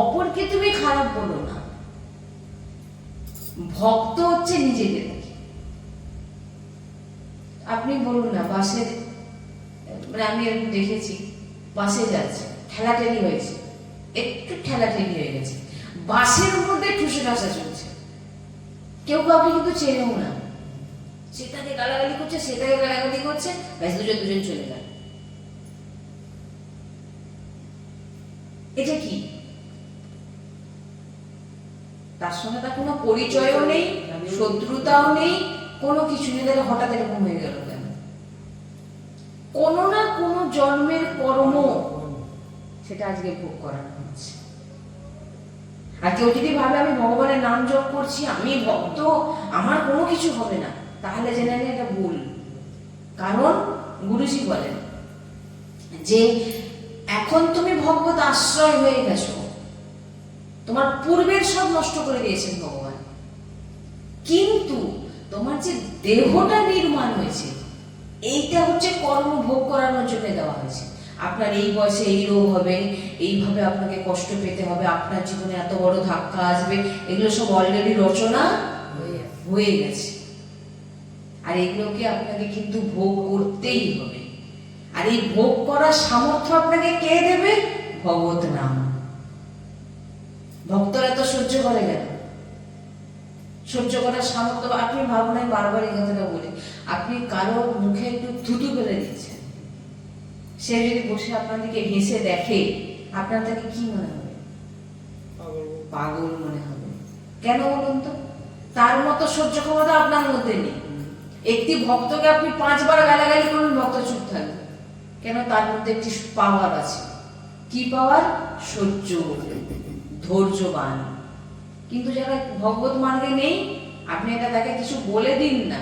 অপরকে তুমি খারাপ বলো না। ভক্ত হচ্ছে নিজেকে দেখে। আপনি বলুন না, বাসের মানে আমি এরকম দেখেছি, বাসে যাচ্ছে, ঠেলাঠেলি হয়েছে, একটু ঠেলাঠেলি হয়ে গেছে, বাসের মধ্যে ঠুসে ঠাসা চলছে, কেউ কাউকে কিন্তু চেনেও না, সেটাকে গালাগালি করছে, সেটাকে গালাগালি করছে, ব্যাস দুজন দুজন চলে গেল। এটা কি? তার সঙ্গে তার কোনো পরিচয়ও নেই, শত্রুতাও নেই, কোনো কিছু নেই, তাহলে হঠাৎ এরকম হয়ে গেল কেন? কোনো না কোনো জন্মের কর্ম সেটা আজকে ভোগ করানো হচ্ছে। আর কেউ যদি ভাবে আমি ভগবানের নাম জপ করছি, আমি ভক্ত, আমার কোনো কিছু হবে না, তাহলে জেনে নিন এটা ভুল। কারণ গুরুজি বলেন যে এখন তুমি ভগবত আশ্রয় হয়ে গেছো, তোমার পূর্বের সব নষ্ট করে দিয়েছেন ভগবান, কিন্তু তোমার যে দেহটা নির্মাণ হয়েছে এইটা হচ্ছে কর্ম ভোগ করানোর জন্য দেওয়া হয়েছে। আপনার এই বয়সে এই রোগ হবে, এইভাবে আপনাকে কষ্ট পেতে হবে, আপনার জীবনে এত বড় ধাক্কা আসবে, এগুলো সব অলরেডি রচনা হয়ে গেছে। আর এগুলোকে আপনাকে কিন্তু ভোগ করতেই হবে। আর এই ভোগ করার সামর্থ্য আপনাকে কে দেবে? ভগবত নাম। ভক্তরা তো সহ্য করে গেল, সহ্য করার সামর্থ্য। আপনি ভাবুন, আমি বারবার এই কথাটা বলি, আপনি কারো মুখে একটু থুতু ফেলে দিচ্ছেন, সে যদি বসে আপনার দিকে হেসে দেখে, আপনার তাকে কি মনে হবে? পাগল মনে হবে। কেন বলুন তো? তার মতো সহ্য ক্ষমতা আপনার মধ্যে নেই। একটি ভক্তকে আপনি 5 বার গালাগালি করুন, ভক্ত চুপ থাকবে। কেন? তার মধ্যে একটি পাওয়ার আছে। কি পাওয়ার? সহ্য, ধৈর্যবান। কিন্তু যারা ভগবত মার্গে নেই, আপনি এটা তাকে কিছু বলে দিন না,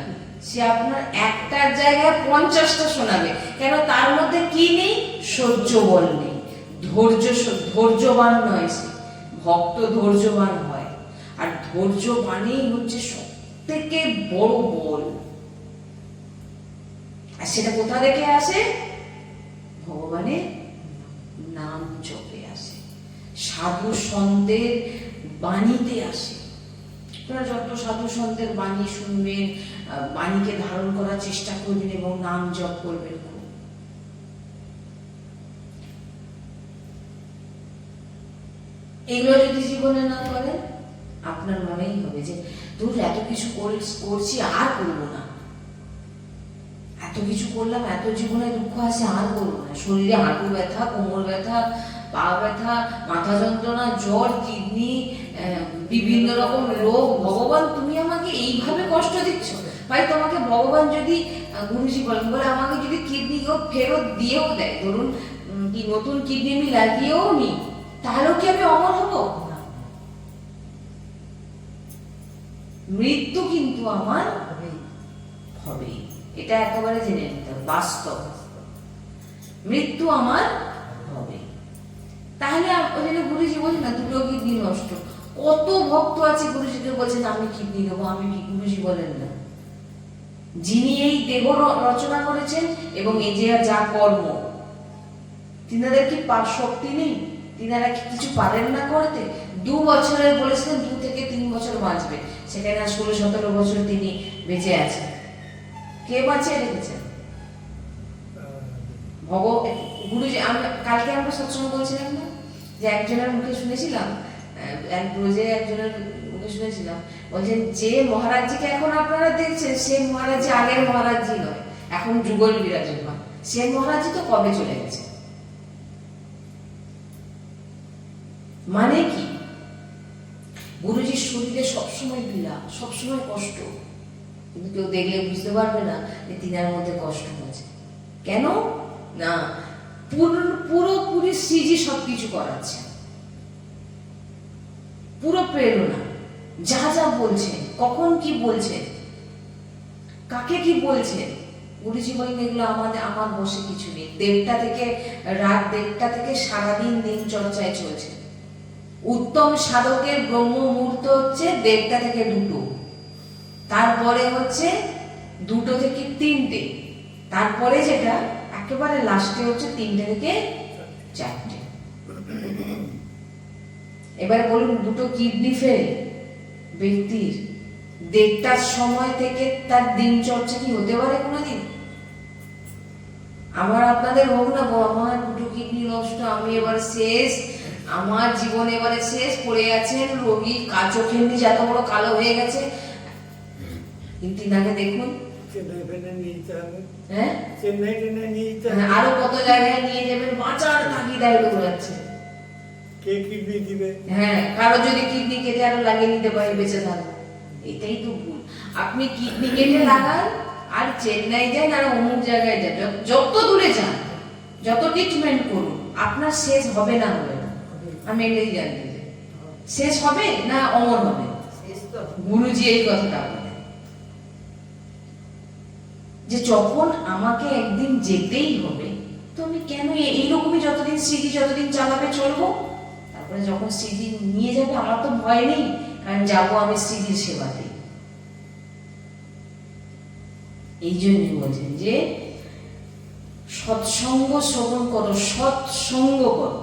সে আপনার একটার জায়গায় 50টা শোনাবে। কেন? তার মধ্যে কি নেই? সহ্য বল নেই, ধৈর্যবান নয় সে। ভক্ত ধৈর্যবান হয়, আর ধৈর্যবানই হচ্ছে সব থেকে বড় বল। আর সেটা কোথা থেকে আসে? ভগবানের নাম জপে আসে, সাধু সন্তের বাণীতে আসে। আপনারা যত সাধু সন্তের বাণী শুনবেন, বাণীকে ধারণ করার চেষ্টা করবেন এবং নাম জপ করবেন, এগুলো যদি জীবনে না করেন, আপনার মনেই হবে যে তুই এত কিছু করছি, আর করবো না, এত কিছু করলাম, এত জীবনে দুঃখ আছে, আর করবো না। শরীরে হাঁটু ব্যথা, কোমর ব্যথা, পা ব্যথা, মাথা যন্ত্রণা, জ্বর, কিডনি, বিভিন্ন রকম রোগ। ভগবান তুমি আমাকে এইভাবে কষ্ট দিচ্ছ? ভাই তোমাকে ভগবান যদি, গুরুজি বলেন, বলে আমাকে যদি কিডনি কেউ ফেরত দিয়েও দেয়, ধরুন কি নতুন কিডনি আমি লাগিয়েও নি, তাহলেও কি আমি অমর হব? মৃত্যু কিন্তু আমার হবে, এটা একেবারে জেনে নিতে হবে, বাস্তব। মৃত্যু আমার হবে। তাহলে ওই জন্য গুরুজি বলছেন না, 2টো কিডনি নষ্ট। কত ভক্ত আছে গুরুজিকে বলছেন আমি কিডনি দেবো, আমি কি? গুরুজি বলেন না, যিনি এই দেহ রচনা করেছেন এবং এই যে যা কর্ম, তিনাদের কি শক্তি নেই? তিনারা কি কিছু পারেন না করতে? 2 বছরের বলেছিলেন 2 থেকে 3 বছর বাঁচবে, সেখানে 16-17 বছর তিনি বেঁচে আছেন। কে বাঁচিয়ে রেখেছেন? গুরুজি। কালকে আমরা সৎসঙ্গ বলছিলাম না, যে একজনের মুখে শুনেছিলাম, এক ব্রজে একজনের মুখে শুনেছিলাম, বলছেন যে মহারাজজিকে এখন আপনারা দেখছেন সে মহারাজজি আগের মহারাজজি নয়, এখন যুগল বিরাজমান। সে মহারাজজি তো কবে চলে গেছে। মানে কি, গুরুজির শরীরে সবসময় পীড়া, সবসময় কষ্ট, কিন্তু কেউ দেখলে বুঝতে পারবে না যে তিনার মধ্যে কষ্ট আছে। কেন না, পুরোপুরি শ্রীজি সবকিছু করাচ্ছে, পুরো প্রেরণা, যা যা বলছেন, কখন কি বলছেন, কাকে কি বলছেন, গুরুজি বলেন এগুলো আমার বসে কিছু নেই। রাত 1:30 থেকে সারাদিন দিন চর্চায় চলছে। উত্তম সাধকের ব্রহ্ম মুহূর্ত হচ্ছে 1:30 থেকে 2, তারপরে হচ্ছে 2 থেকে 3, তারপরে যেটা একেবারে লাস্টে হচ্ছে 3 থেকে 4। এবার বলুন, 2 কিডনি ফেল ব্যক্তির 1:30টার সময় থেকে তার দিন চর্চা কি হতে পারে কোনোদিন? আমার আপনাদের হোক না, আমার 2 কিডনি নষ্ট, আমি এবার শেষ, আমার জীবন এবারে শেষ, পড়ে আছেন রোগী, চোখের নিচ এত বড় কালো হয়ে গেছে, কিন্তু ইনাকে দেখুন হ্যাঁ আরো কত জায়গায় নিয়ে যাবেন, বাঁচার তাগিদায় দৌড়াচ্ছে। হ্যাঁ, কারো যদি কিডনি কেটে আরো লাগিয়ে নিতে পারে বেঁচে থাকবে, এটাই তো ভুল। আপনি কিডনি কেটে লাগান আর চেন্নাই যান আর অমুক জায়গায় যান, যত দূরে যান, যত ট্রিটমেন্ট করুন, আপনার শেষ হবে না, হবে না। আমি এটাই জানতে চাই, শেষ হবে না অমর হবে? গুরুজি এই কথাটা বলেন যে যখন আমাকে একদিন যেতেই হবে, তো আমি কেন এইরকমই যতদিন স্মৃতি যতদিন চালাবে চলবো। তারপরে যখন স্মৃতি নিয়ে যাবে আমার তো ভয় নেই, কারণ যাবো আমি স্মৃতির সেবাতে। এই জন্যই বলছেন যে সৎসঙ্গ শ্রবণ করো, সৎসঙ্গ করো।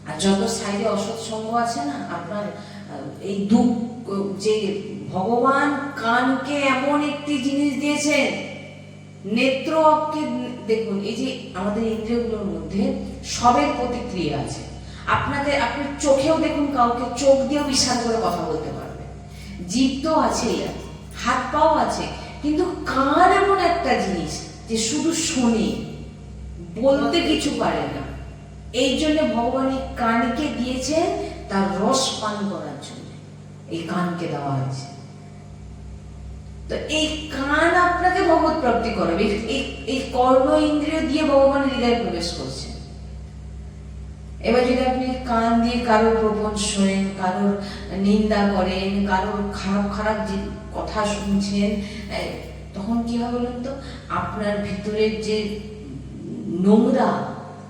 আর যত সাইডে অসৎসঙ্গ আছে না, আপনার এই দুঃখ, যে ভগবান কানকে এমন একটি জিনিস দিয়েছেন, নেত্রকে দেখুন, এই যে আমাদের ইন্দ্রিয়গুলোর মধ্যে সবের প্রতিক্রিয়া আছে। আপনি চোখেও দেখুন, কাউকে চোখ দিয়েও ইশারা করে কথা বলতে পারবে, জিভ তো আছেই, হাত পাও আছে, কিন্তু কান এমন একটা জিনিস যে শুধু শোনে, বলতে কিছু পারে না। এই জন্য ভগবান এই কানকে দিয়েছেন তার রস পান করার জন্য, এই কানকে দেওয়া হয়েছে। তো এই কান আপনাকে ভগবত প্রাপ্তি করবে, এই কর্ণ ইন্দ্রিয় দিয়ে ভগবান হৃদয়ে প্রবেশ করছে। এবার যদি আপনি কান দিয়ে কারোর প্রবঞ্চ শোনেন, কারোর নিন্দা করেন, কারোর খারাপ খারাপ যে কথা শুনছেন, তখন কি হবে বলুন তো, আপনার ভিতরের যে নোংরা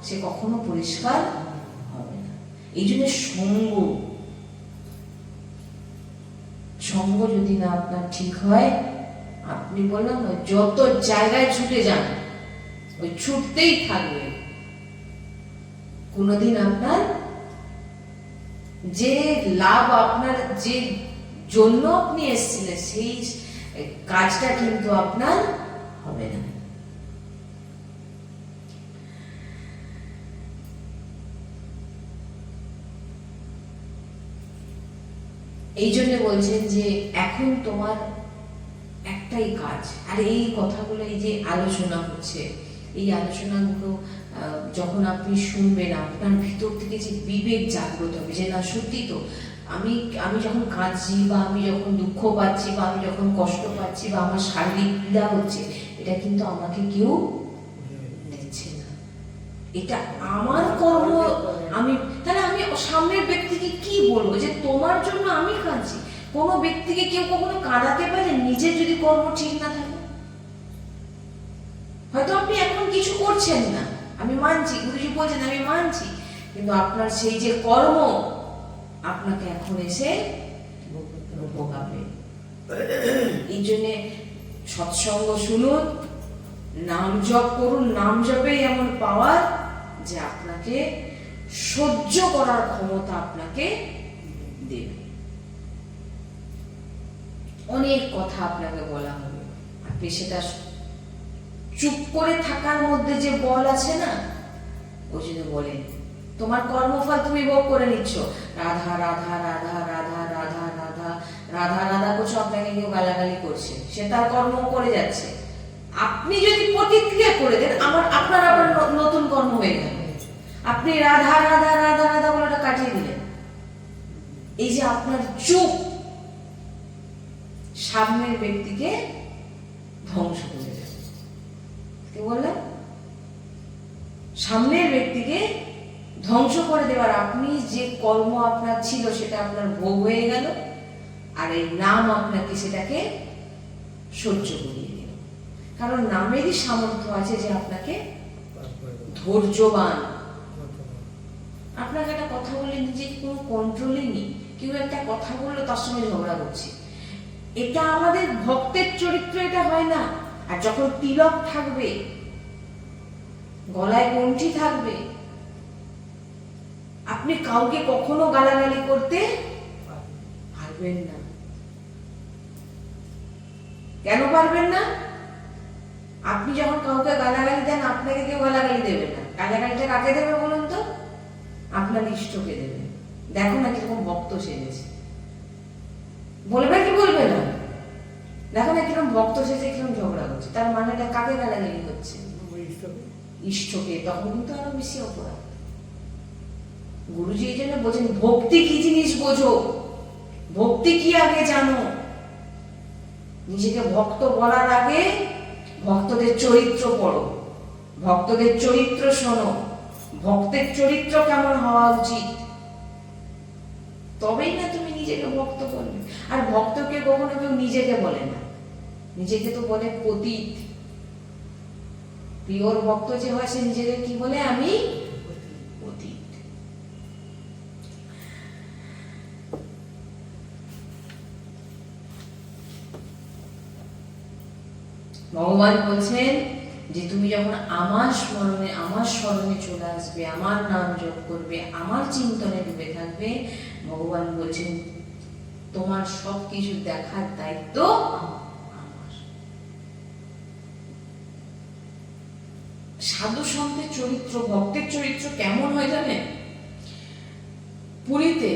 সে কখনো পরিষ্কার হবে না। এই জন্য সঙ্গ যদি না আপনার ঠিক হয়, আপনি বললাম না, যত জায়গায় ছুটে যান, ওই ছুটতেই থাকবে, কোনোদিন আপনার যে লাভ, আপনার যে জন্য আপনি এসেছিলেন, সেই কাজটা কিন্তু আপনার হবে না। এই জন্য বলছেন যে এখন তোমার একটাই কাজ, আর এই কথাগুলো, এই যে আলোচনা হচ্ছে, এই আলোচনাগুলো যখন আপনি শুনবেন, আপনার ভিতর থেকে যে বিবেক জাগ্রত হবে যে না সত্যি তো, আমি যখন কাঁদছি, বা আমি যখন দুঃখ পাচ্ছি, বা আমি যখন কষ্ট পাচ্ছি, বা আমার শারীরিক পীড়া হচ্ছে, এটা কিন্তু আমাকে কেউ দিচ্ছে না, এটা আমার কর্ম। তাহলে আমি সামনের ব্যক্তিকে কি বলবো যে তোমার জন্য আমি কাঁদছি? কোনো ব্যক্তিকে কেউ কখনো কাঁদাতে পারে নিজের যদি কর্ম ঠিক না থাকে? হয়তো আপনি এখন কিছু করছেন না, আমি মানছি, গুরুজি বলছেন আমি মানছি, কিন্তু আপনার সেই যে কর্ম আপনাকে এখন এসে ভোগাবে। এই জন্য সৎসঙ্গ শুনুন, নাম জপ করুন, নাম জপেই এমন পাওয়ার যে আপনাকে সহ্য করার ক্ষমতা আপনাকে দেবে। অনেক কথা আপনাকে বলা হবে, আপনি সেটা চুপ করে থাকার মধ্যে যে বল আছে না, ওই জন্য বলেন তোমার কর্মফল তুমি ভোগ করে নিচ্ছ। রাধা রাধা রাধা রাধা রাধা রাধা রাধা রাধা করছো, আপনাকে কেউ গালাগালি করছে, সে তার কর্ম করে যাচ্ছে। আপনি যদি প্রতিক্রিয়া করে দেন, আপনার আবার নতুন কর্ম হয়ে গেল। আপনি রাধা রাধা রাধা রাধা বলাটা কাটিয়ে দিলেন। এই যে আপনার চুপ সামনের ব্যক্তিকে ধ্বংস করে দেবে। কি বললেন? সামনের ব্যক্তিকে ধ্বংস করে দেওয়ার, আপনি যে কর্ম আপনার ছিল সেটা আপনার ভোগ হয়ে গেল, আর এই নাম আপনাকে সেটাকে সহ্য করিয়ে দিল। কারণ নামেরই সামর্থ্য আছে যে আপনাকে ধৈর্যবান। আপনাকে একটা কথা বলে নিজে কোনো কন্ট্রোলই নেই, কেউ একটা কথা বললো তার সঙ্গে ঝগড়া করছে। এটা আমাদের ভক্তের চরিত্র, এটা হয় না। আর যখন তিলক থাকবে, গলায় গণ্ঠি থাকবে, আপনি কাউকে কখনো গালাগালি করতে পারবেন না। কেন পারবেন না? আপনি যখন কাউকে গালাগালি দেন, আপনাকে কেউ গালাগালি দেবে না। গালাগালিটা কাকে দেবে বলুন তো? আপনার ইষ্টকে দেবে। দেখো না কিরকম ভক্ত সেজেছে, বলবে কি বলবে না? দেখো না কিরকম ভক্ত সেজে কিরকম ঝগড়া করছে, তার মানেটা কাকে গালাগালি হচ্ছে? ইষ্টকে। তখন কিন্তু আরো বেশি অপরাধ। গুরুজি এই জন্য বলছেন ভক্তি কি জিনিস বোঝো, ভক্তি কি আগে জানো। নিজেকে ভক্ত বলার আগে ভক্তদের চরিত্র পড়ো, ভক্তদের চরিত্র শোনো, ভক্তের চরিত্র কেমন হওয়া উচিত, তবেই না তুমি নিজেকে ভক্ত বলবে। আর ভক্তকে কখনো কেউ নিজেকে বলে না, নিজেকে তো বলে পতিত। পিওর ভক্ত যে হয় সে নিজেকে কি বলে? আমি পতিত। ভগবান বলছেন যে তুমি যখন আমার স্মরণে চলে আসবে, আমার নাম জপ করবে, আমার চিন্তনে ডুবে থাকবে, ভগবান বলছেন তোমার সবকিছু দেখার দায়িত্ব আমার। সাধু সন্তের চরিত্র, ভক্তের চরিত্র কেমন হয় জানেন? পুরীতে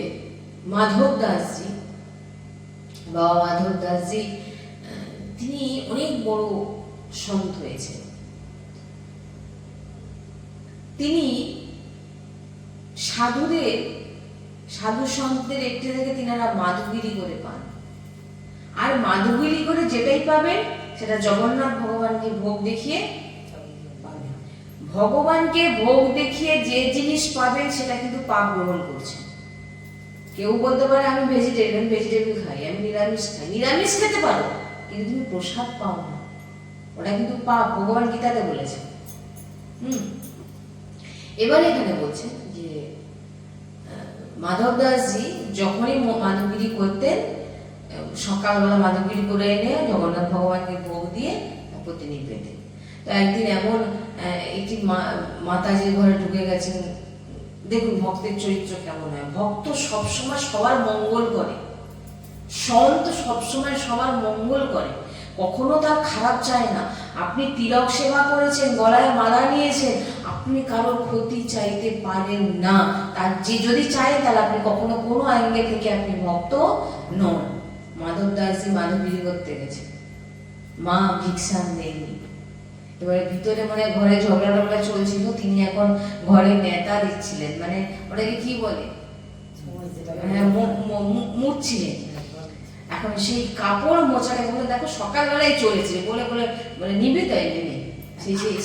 মাধব দাসজি, বাবা মাধব দাসজি, তিনি অনেক বড় সন্ত হয়েছেন। তিনি সাধু সন্তের একটি থেকে তিনারা মাধুগিরি করে পান। আর মাধুগিরি করে যেটাই পাবেন সেটা জগন্নাথ ভগবানকে ভোগ দেখিয়ে পাবেন। ভগবানকে ভোগ দেখিয়ে যে জিনিস পাবেন সেটা কিন্তু পাপ গ্রহণ করছেন। কেউ বলতে পারে আমি ভেজিটেবল খাই, আমি নিরামিষ খাই। নিরামিষ খেতে পারো, কিন্তু তুমি প্রসাদ পাও না, ওটা কিন্তু পাপ। ভগবান গীতাতে বলেছে। এবার এখানে বলছেন যে মাধব দাসজি যখনই মাধবগিরি করতেন, সকালবেলা মাধবগিরি করে এনে জগন্নাথ ভগবানকে ভোগ দিয়ে তারপর তিনি পেতেন। তো একদিন এমন একটি মাতাজির ঘরে ঢুকে গেছেন। দেখুন ভক্তের চরিত্র কেমন হয়। ভক্ত সবসময় সবার মঙ্গল করে, সন্ত সবসময় সবার মঙ্গল করে, কখনো তার খারাপ চায় না। আপনি তিলক সেবা করেছেন, গলায় মালা নিয়েছেন, আপনি কারোর ক্ষতি চাইতে পারেন না। তার যে যদি চায় তাহলে আপনি কখনো কোনো অ্যাঙ্গেল থেকে আপনি ভক্ত নন। মাধব দাসজি মাধবগিরি করতে গেছে, মা ভিক্ষান দেননি। এবারে ভিতরে মানে ঘরে ঝগড়া টগড়া চলছিল, তিনি এখন ঘরে নেতা দিচ্ছিলেন, মানে ওটাকে কি বলে, মুড়ছিলেন। এখন সেই কাপড় মোছাকে বলে দেখো সকালবেলায় চলেছে বলে বলে মানে নিবে তাই নেই,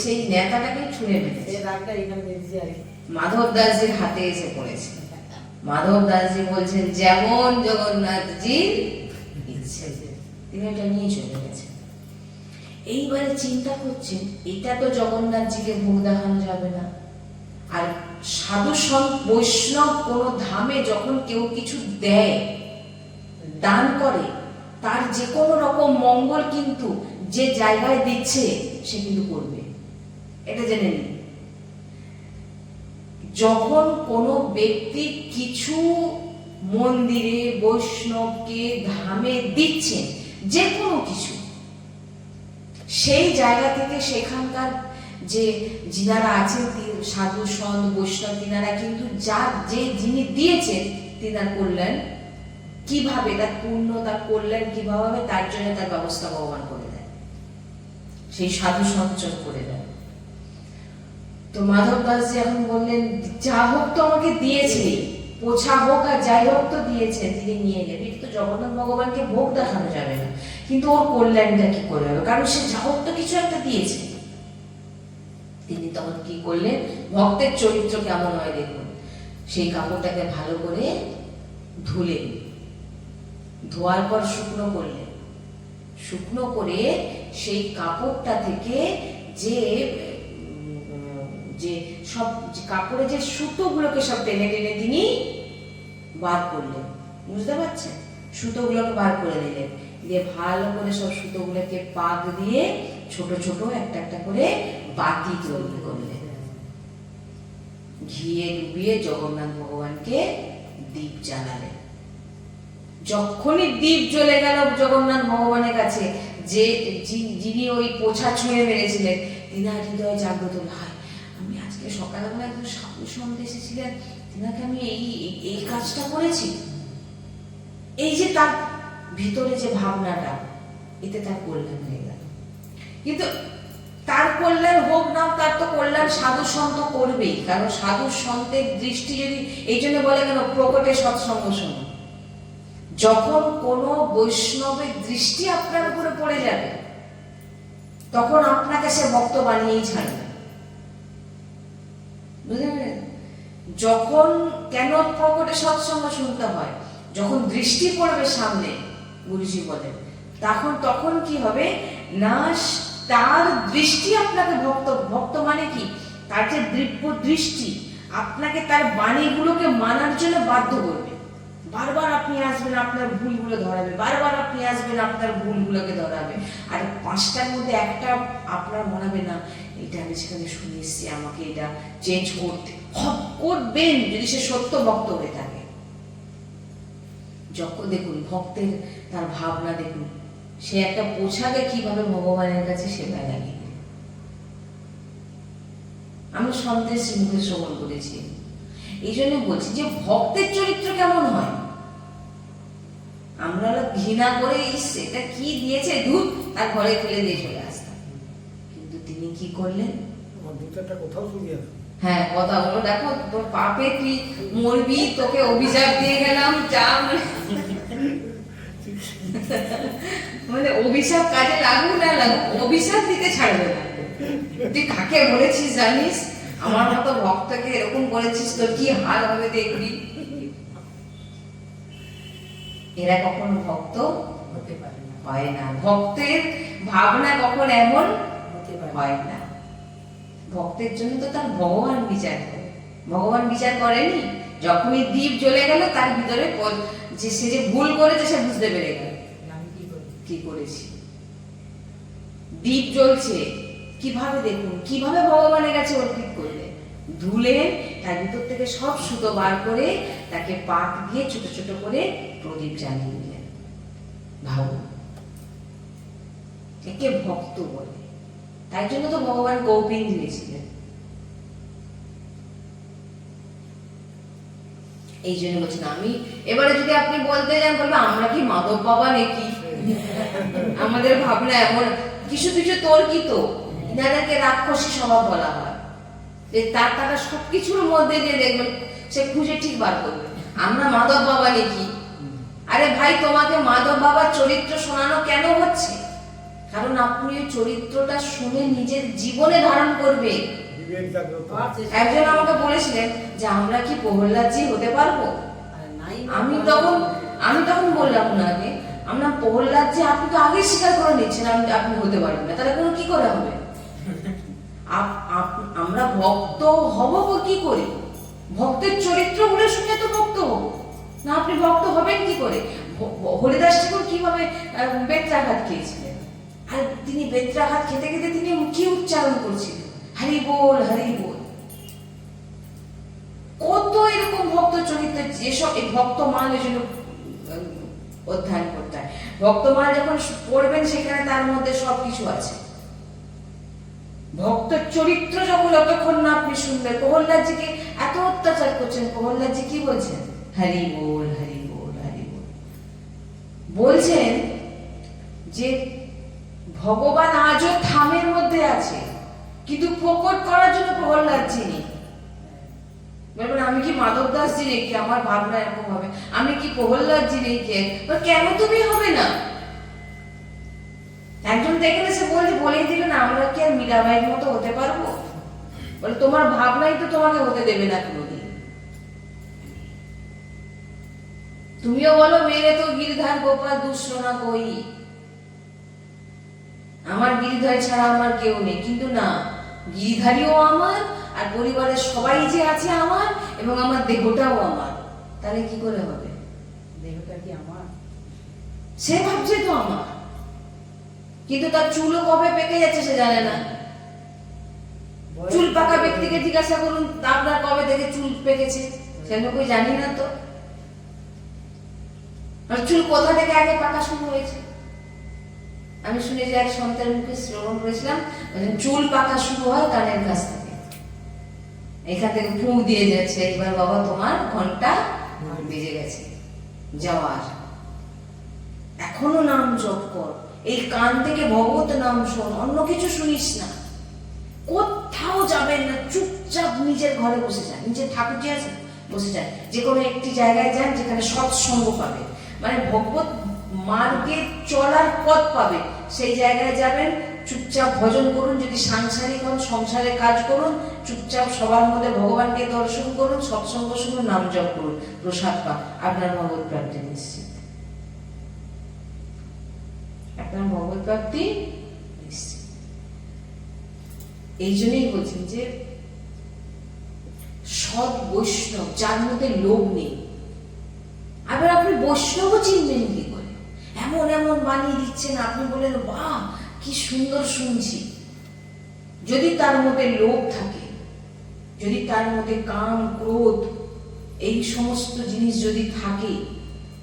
সেই নেতাটাকে ছুঁড়ে মেরেছে। মাধব দাসজির হাতে এসে পড়েছে। মাধব দাসজি বলছেন যেমন জগন্নাথজির ইচ্ছে, তিনি এটা নিয়ে চলে গেছেন। এইবারে চিন্তা করছেন এটা তো জগন্নাথজিকে ভোগ দেখানো যাবে না। আর সাধু সন্ত বৈষ্ণব কোন ধামে যখন কেউ কিছু দেয়, দান করে, তার যে কোনো রকম মঙ্গল কিন্তু যে জায়গায় দিচ্ছে সে কিন্তু করবে, এটা জেনে নিন। যখন কোনো ব্যক্তি কিছু মন্দিরে বৈষ্ণবকে ধামে দিচ্ছেন, যে কোনো কিছু, সেই জায়গা থেকে সেখানকার যে যিনারা আছেন সাধু সন্ত বৈষ্ণব, তিনারা কিন্তু যিনি দিয়েছেন তিনার কল্যাণ কিভাবে, তার পূর্ণ তার কল্যাণ কিভাবে হবে তার জন্য তার ব্যবস্থা ভগবান করে দেয়, সেই সাধু সঞ্চয় করে দেয়। তো মাধব দাস জি এখন বললেন যা হোক তো আমাকে দিয়েছে, পোছা হোক আর যাই হোক তো দিয়েছেন, তিনি নিয়ে গেলেন। তো জগন্নাথ ভগবানকে ভোগ দেখানো যাবে না, কিন্তু ওর কল্যাণটা কি করে হবে, কারণ সে যা হোক তো কিছু একটা দিয়েছে। তিনি তখন কি করলেন, ভক্তের চরিত্র কেমন হয় দেখুন, সেই কাপড়টাকে ভালো করে ধুলেন, ধোয়ার পর শুকনো করলেন, শুকনো করে সেই কাপড়টা থেকে যে সব কাপড়ে যে সুতোগুলোকে সব টেনে টেনে তিনি বার করলেন, বুঝতে পারছেন, সুতোগুলোকে বার করে নিলেন, দিয়ে ভালো করে সব সুতোগুলোকে পাক দিয়ে ছোট ছোট একটা একটা করে বাতি তৈরি করলেন, ঘিয়ে ডুবিয়ে জগন্নাথ ভগবানকে দীপ জ্বালালেন। যখনই দীপ জ্বলে গেল জগন্নাথ ভগবানের কাছে, যিনি ওই পোছা ছুঁয়ে মেরেছিলেন, তিনার হৃদয়ে জাগ্রত হল, হয় আমি আজকে সকালবেলা একদম সাধু সন্ত এসেছিলেন, তিনাকে আমি এই কাজটা করেছি। এই যে তার ভিতরে যে ভাবনাটা, এতে তার কল্যাণ হয়ে গেল। কিন্তু তার কল্যাণ হোক না, তার তো কল্যাণ সাধু সন্ত করবেই, কারণ সাধু সন্তের দৃষ্টি যদি, এই জন্য বলে কেন প্রকটে সৎসঙ্গ শোনো, যখন কোনো বৈষ্ণবের দৃষ্টি আপনার উপরে পড়ে যাবে তখন আপনাকে সে ভক্ত বানিয়েই ছাড়বে, বুঝলেন? যখন কেন প্রকটে সৎসঙ্গ শুনতে হয়, যখন দৃষ্টি পড়বে সামনে, গুরুজি বলেন, তখন কি হবে না, তার দৃষ্টি আপনাকে ভক্ত মানে কি, তার যে দিব্য দৃষ্টি আপনাকে তার বাণীগুলোকে মানার জন্য বাধ্য করবে। বারবার আপনি আসবেন, আপনার ভুলগুলো ধরাবে, বারবার আপনি আসবেন, আপনার ভুলগুলোকে ধরাবে, আর পাঁচটার মধ্যে একটা আপনার মনে হবে না এটা আমি সেখানে শুনে এসেছি, আমাকে এটা চেঞ্জ করবেন, যদি সে সত্য ভক্ত হয়ে থাকে। যখন দেখুন ভক্তের তার ভাবনা দেখুন, সে একটা পোছাকে কিভাবে ভগবানের কাছে সেবায় লাগিয়ে, আমি সন্তের মুখে শ্রবণ করেছি। এই জন্য বলছি যে ভক্তের চরিত্র কেমন হয়, আমরা ঘৃণা করে সেটা কি দিয়েছে দুধ, তার ঘরে ফেলে দিয়ে চলে আসতাম, কিন্তু তিনি কি করলেন, হ্যাঁ কথা বলো, দেখো তোর পাপে তুই মরবি, তোকে অভিশাপ দিয়ে গেলাম, যা মানে অভিশাপ কাজে লাগুক না লাগুক, অভিশাপ দিতে ছাড়বে না। তুই কাকে বলেছিস জানিস, আমার মতো ভক্তকে এরকম বলেছিস, তোর কি হাল হবে দেখবি। এরা কখনো ভক্ত হতে পারে না, হয় না, ভক্তের ভাবনা কখন এমন হতে পারে হয় না। ভক্তের জন্য তো তার ভগবান বিচার করে, ভগবান বিচার করেনি, যখনই দীপ জ্বলে গেল তার ভিতরে যে সে যে ভুল করেছে সে বুঝতে পেরে গেল আমি কি করেছি। দীপ জ্বলছে কিভাবে দেখুন, কিভাবে ভগবানের কাছে অর্পিত করলে, ধুলেন, তার ভিতর থেকে সব সুতো বার করে তাকে পাক দিয়ে ছোট ছোট করে প্রদীপ জ্বালিয়ে দিলেন। ভাবুন, একে ভক্ত বলে। তাই জন্য তো ভগবান কৌপিন দিয়েছিলেন। এই জন্য বলছেন, আমি এবারে যদি আপনি বলতে যান, বলবে আমরা কি মাধব বাবা নাকি, আমাদের ভাবনা এমন কিছু কিছু তর্কিত, ইনাদেরকে রাক্ষসী স্বভাব বলা হয়, যে তারা সবকিছুর মধ্যে দিয়ে দেখবেন সে খুঁজে ঠিক বার করবে আমরা মাধব বাবা নাকি। আরে ভাই, তোমাকে মাধব বাবার চরিত্র শোনানো কেন হচ্ছে, কারণ আপনি ওই চরিত্রটা শুনে নিজের জীবনে ধারণ করবে। একজন আমাকে বলেছিলেন যে আমরা কি প্রহ্লাদজি হতে পারবো, আমি তখন বললাম ওনাকে, আমরা প্রহ্লাদজি, আপনি তো আগে স্বীকার করে নিচ্ছেন আপনি হতে পারবেন না, তাহলে কোনো কি করে হবে, আমরা ভক্ত হব কি করে, ভক্তের চরিত্রগুলো শুনে তো ভক্ত হব না, আপনি ভক্ত হবেন কি করে। হরিদাস ঠাকুর কিভাবে বেত্রাঘাত খেয়েছিলেন, আর তিনি বেত্রাঘাত খেতে খেতে তিনি কি উচ্চারণ করছিলেন, হরি বল হরি বল। কত এরকম ভক্ত চরিত্র, যেসব এই ভক্তমালের জন্য অধ্যয়ন করতে হয়। ভক্তমাল যখন পড়বেন সেখানে তার মধ্যে সবকিছু আছে। ভক্তের চরিত্র যখন যতক্ষণ না আপনি শুনবেন, প্রহ্লাদজিকে এত অত্যাচার করছেন, প্রহ্লাদজি কি বলছেন? হরি বল, হরি বল, হরি বল। বলছেন যে ভগবান আজও থামের মধ্যে আছে, কিন্তু প্রকট করার জন্য প্রহ্লাদজি নেই। বলবেন আমি কি মাধব দাসজি নেই কি? আমার ভাবনা এরকম হবে, আমি কি প্রহ্লাদজি নেই কে? কেন তুমি হবে না? একজন দেখলে সে বলেই দিল না, আমরা কি আর মীরাবাইয়ের মতো হতে পারবো? বলে তোমার ভাবনাই তো তোমাকে হতে দেবে না কোনোদিন। তুমিও বলো মেরে তো গিরিধার গোপাল দুঃশোনা কই, আমার গিরিধার ছাড়া আমার কেউ নেই। কিন্তু না, গিরিধারীও আমার, আর পরিবারের সবাই যে আছে আমার, এবং আমার দেহটাও আমার। তাহলে কি করে হবে? দেহটা কি আমার? সে ভাবছে তো আমার, কিন্তু তার চুলও কবে পেকে যাচ্ছে সে জানে না। চুল পাকা ব্যক্তিকে জিজ্ঞাসা করুন আপনার কবে থেকে চুল পেকেছে, সেটা কই জানি না তো। আর চুল কোথা থেকে আগে পাকা শুরু হয়েছে? আমি শুনেছি এক সন্তের মুখে শ্রবণ করেছিলাম, চুল পাকা শুরু হয় কানের কাছ থেকে, এখান থেকে ফুঁক দিয়ে যাচ্ছে, এবার বাবা তোমার ঘন্টা বেজে গেছে যাওয়ার, এখনো নাম জপ কর, এই কান থেকে ভগবত নাম শোন, অন্য কিছু শুনিস না, কোথাও যাবেন না, চুপচাপ নিজের ঘরে বসে যান, নিজের ঠাকুর যে আছে বসে যান, যে কোনো একটি জায়গায় যান যেখানে সৎসঙ্গ পাবে, মানে ভগবত মার্গে চলার পথ পাবে, সেই জায়গায় যাবেন, চুপচাপ ভজন করুন, যদি সাংসারিক হন সংসারে কাজ করুন, চুপচাপ সবার মধ্যে ভগবানকে দর্শন করুন, সৎসঙ্গ শুনুন, নাম জপ করুন, প্রসাদ পান, আপনার ভগবত প্রাপ্তি নিশ্চিত, আপনার ভগবত প্রাপ্তি নিশ্চিত। এই জন্যই বলছেন যে সৎ বৈষ্ণব যার মধ্যে লোভ নেই। আবার আপনি বৈষ্ণব চিনবেন কি করে? এমন এমন বানিয়ে দিচ্ছেন, আপনি বলেন বাহ কি সুন্দর শুনছি, যদি তার মধ্যে লোভ থাকে, যদি তার মধ্যে কাম ক্রোধ এই সমস্ত জিনিস যদি থাকে,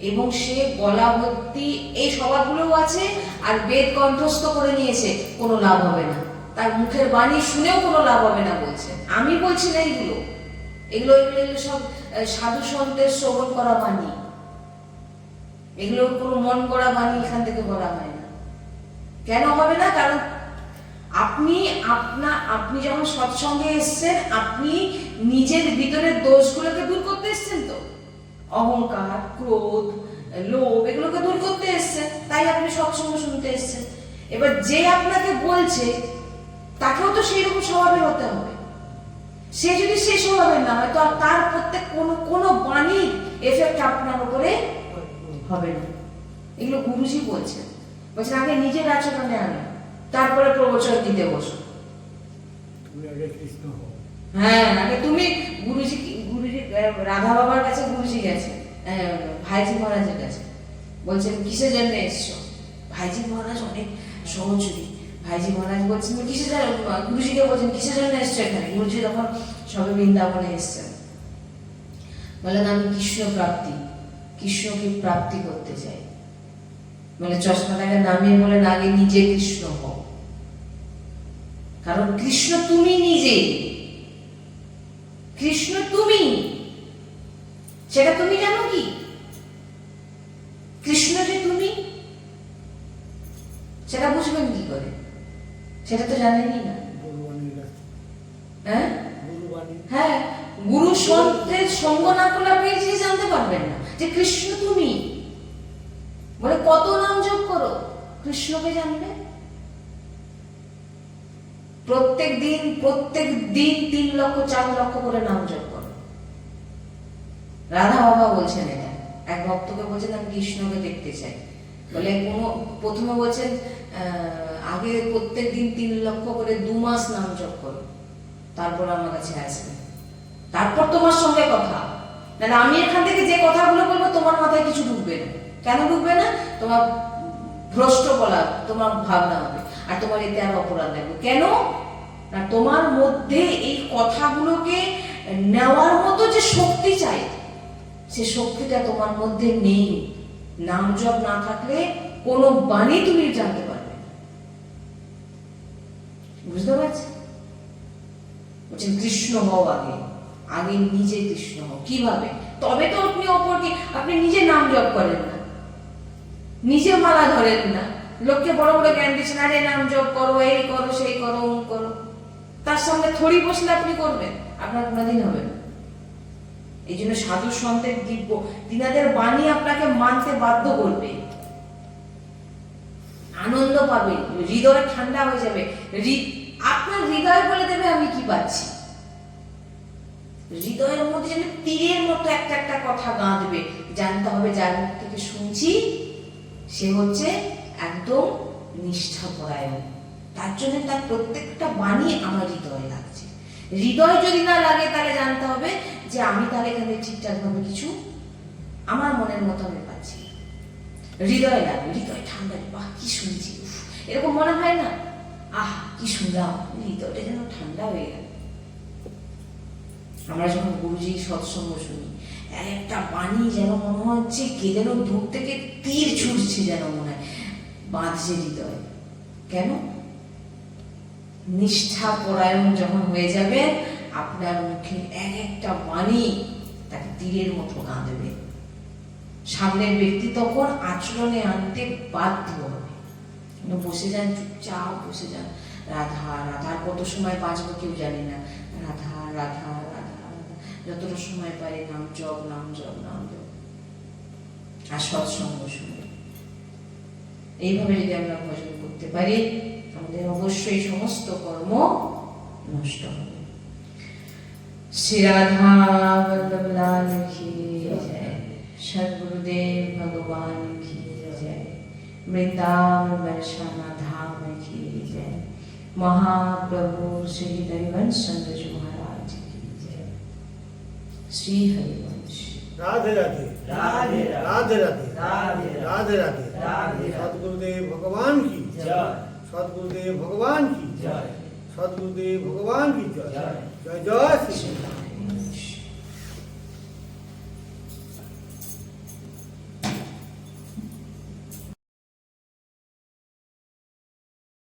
এবং সে গলা ভর্তি এই স্বভাবগুলোও আছে, আর বেদ কণ্ঠস্থ করে নিয়েছে, কোনো লাভ হবে না, তার মুখের বাণী শুনেও কোনো লাভ হবে না বলছেন। আমি বলছি না এগুলো, এগুলো এগুলো এগুলো সব সাধু সন্তের শ্রবণ করা বাণী, এগুলো কোনো মন করা বাণী এখান থেকে বলা হয় না। কেন হবে না? কারণ আপনি যখন সৎসঙ্গে এসছেন, আপনি নিজের ভিতরের দোষগুলোকে দূর করতে এসছেন, তো অহংকার ক্রোধ লোভ এগুলোকে দূর করতে এসছেন, তাই আপনি সৎসঙ্গ শুনতে এসছেন। এবার যে আপনাকে বলছে তাকেও তো সেই রকম স্বভাবের হতে হবে, সে যদি সে স্বভাবের না হয়, তো তার প্রত্যেক কোনো বাণীর এফেক্ট আপনার উপরে হবে না। এগুলো গুরুজি বলছেন আগে নিজের আচরণে আনো, তারপরে প্রবচন দিতে বসো। হ্যাঁ, আগে তুমি গুরুজি রাধা বাবার কাছে গুরুজি গেছে, ভাইজি মহারাজের কাছে, বলছেন কিসের জন্য এসছো? ভাইজি মহারাজ অনেক সহযোগী, ভাইজি মহারাজ বলছেন কিসের জন্য, গুরুজিকে বলছেন কিসের জন্য এসছো এখানে? গুরুজি তখন সবে বৃন্দাবনে এসছেন, বলেন আমি কৃষ্ণকে প্রাপ্তি করতে চাই। মানে চশমাটাকে নামিয়ে বলেন আগে নিজে কৃষ্ণ হও, কারণ কৃষ্ণ তুমি নিজে, কৃষ্ণ তুমি, সেটা তুমি জানো কি? কৃষ্ণ যে তুমি, সেটা বুঝবেন কি করে? সেটা তো জানেনই না। হ্যাঁ, গুরু সন্তের সঙ্গ না করলে আপনি এই জিনিস জানতে পারবেন না যে কৃষ্ণ তুমি। বলে কত নাম জপ করো, কৃষ্ণকে জানবে। প্রত্যেক দিন 3 লক্ষ 4 লক্ষ করে নাম জপ করো। রাধা বাবা বলছেন এটা, এক ভক্তকে বলছেন আমি কৃষ্ণকে দেখতে চাই, বলে প্রথমে বলছেন আগে প্রত্যেক দিন 3 লক্ষ করে 2 মাস নাম জপ করো, তারপর আমার কাছে আসবে, তারপর তোমার সঙ্গে কথা। না আমি এখান থেকে যে কথাগুলো বলবো তোমার মাথায় কিছু ঢুকবে না। কেন ঢুকবে না? তোমার ভ্রষ্ট বলা তোমার ভাবনা হবে, আর তোমার এতে আর অপরাধ লাগবে। কেন না তোমার মধ্যে এই কথাগুলোকে নেওয়ার মতো যে শক্তি চাই, সে শক্তিটা তোমার মধ্যে নেই। নাম জপ না থাকলে কোনো বাণী তুমি জানতে পারবে না। বুঝতে পারছি? বলছেন কৃষ্ণ হও আগে, আগে নিজে কৃষ্ণ হও। কিভাবে? তবে তো আপনি অপরকে, আপনি নিজে নাম জপ করেন না, নিজে মালা ধরেন না, লোককে বড় বড় জ্ঞান দিচ্ছেন, আরে নাম জপ করো, এই করো, সেই করো, অমুক করো, তার সঙ্গে থড়ি বসলে আপনি করবেন? আপনার কোনোদিন হবে না। এই জন্য সাধু সন্তের দিব্য তিনাদের বাণী আপনাকে মানতে বাধ্য করবে, আনন্দ পাবে, হৃদয় ঠান্ডা হয়ে যাবে, আপনার হৃদয় বলে দেবে আমি কি পাচ্ছি। হৃদয়ের মধ্যে যেন তীরের মতো একটা একটা কথা গাঁথবে, জানতে হবে যার মুখ থেকে শুনছি সে হচ্ছে একদম নিষ্ঠাপরায়ণ, তার জন্য তার প্রত্যেকটা বাণী আমার হৃদয়ে লাগছে। হৃদয় যদি না লাগে তাহলে জানতে হবে যে আমি তাহলে এখানে ঠিকঠাক ভাবে কিছু আমার মনের মতো আমি পাচ্ছি। হৃদয় লাগবে, হৃদয় ঠান্ডা, বাহ কি শুনছি, এরকম মনে হয় না? আহ কি শুনলাম, হৃদয়টা যেন ঠান্ডা হয়ে গেল। আমরা যখন গুরুজি সৎসঙ্গ শুনি, একটা বাণী যেন মনে হচ্ছে কে যেন দূর থেকে তীর ছুটছে, যেন মনে হয় বাঁধছে হৃদয়। কেন? নিষ্ঠা পরায়ণ যখন হয়ে যাবে, আপনার মুখে এক একটা বাণী তাকে তীরের মতো গাঁথবে। সামনের ব্যক্তি তখন আচরণে আনতে বাধ্য হবে। বসে যান, চুপচাপ বসে যান, রাধা রাধা, কত সময় বাঁচবো কেউ জানি না, রাধা রাধা রাধা, যতটা সময় পারে নাম জপ, নাম জপ, নাম জপ, আর সৎসঙ্গ শুনে। এইভাবে যদি আমরা ভজন করতে পারি, আমাদের অবশ্যই সমস্ত কর্ম নষ্ট হবে। শ্রী রাধা বল্লভ লাল কি জয়, सद्गुरुदेव भगवान की जय, वृंदावन बरसाना धाम की जय, महाप्रभु श्री हरिवंश जी महाराज की जय। श्री हरिवंश। राधे राधे राधे राधे राधे राधे राधे राधे राधे सद्गुरुदेव भगवान की जय, सद्गुरुदेव भगवान की जय, सद्गुरुदेव भगवान की जय। जय। जय जय श्री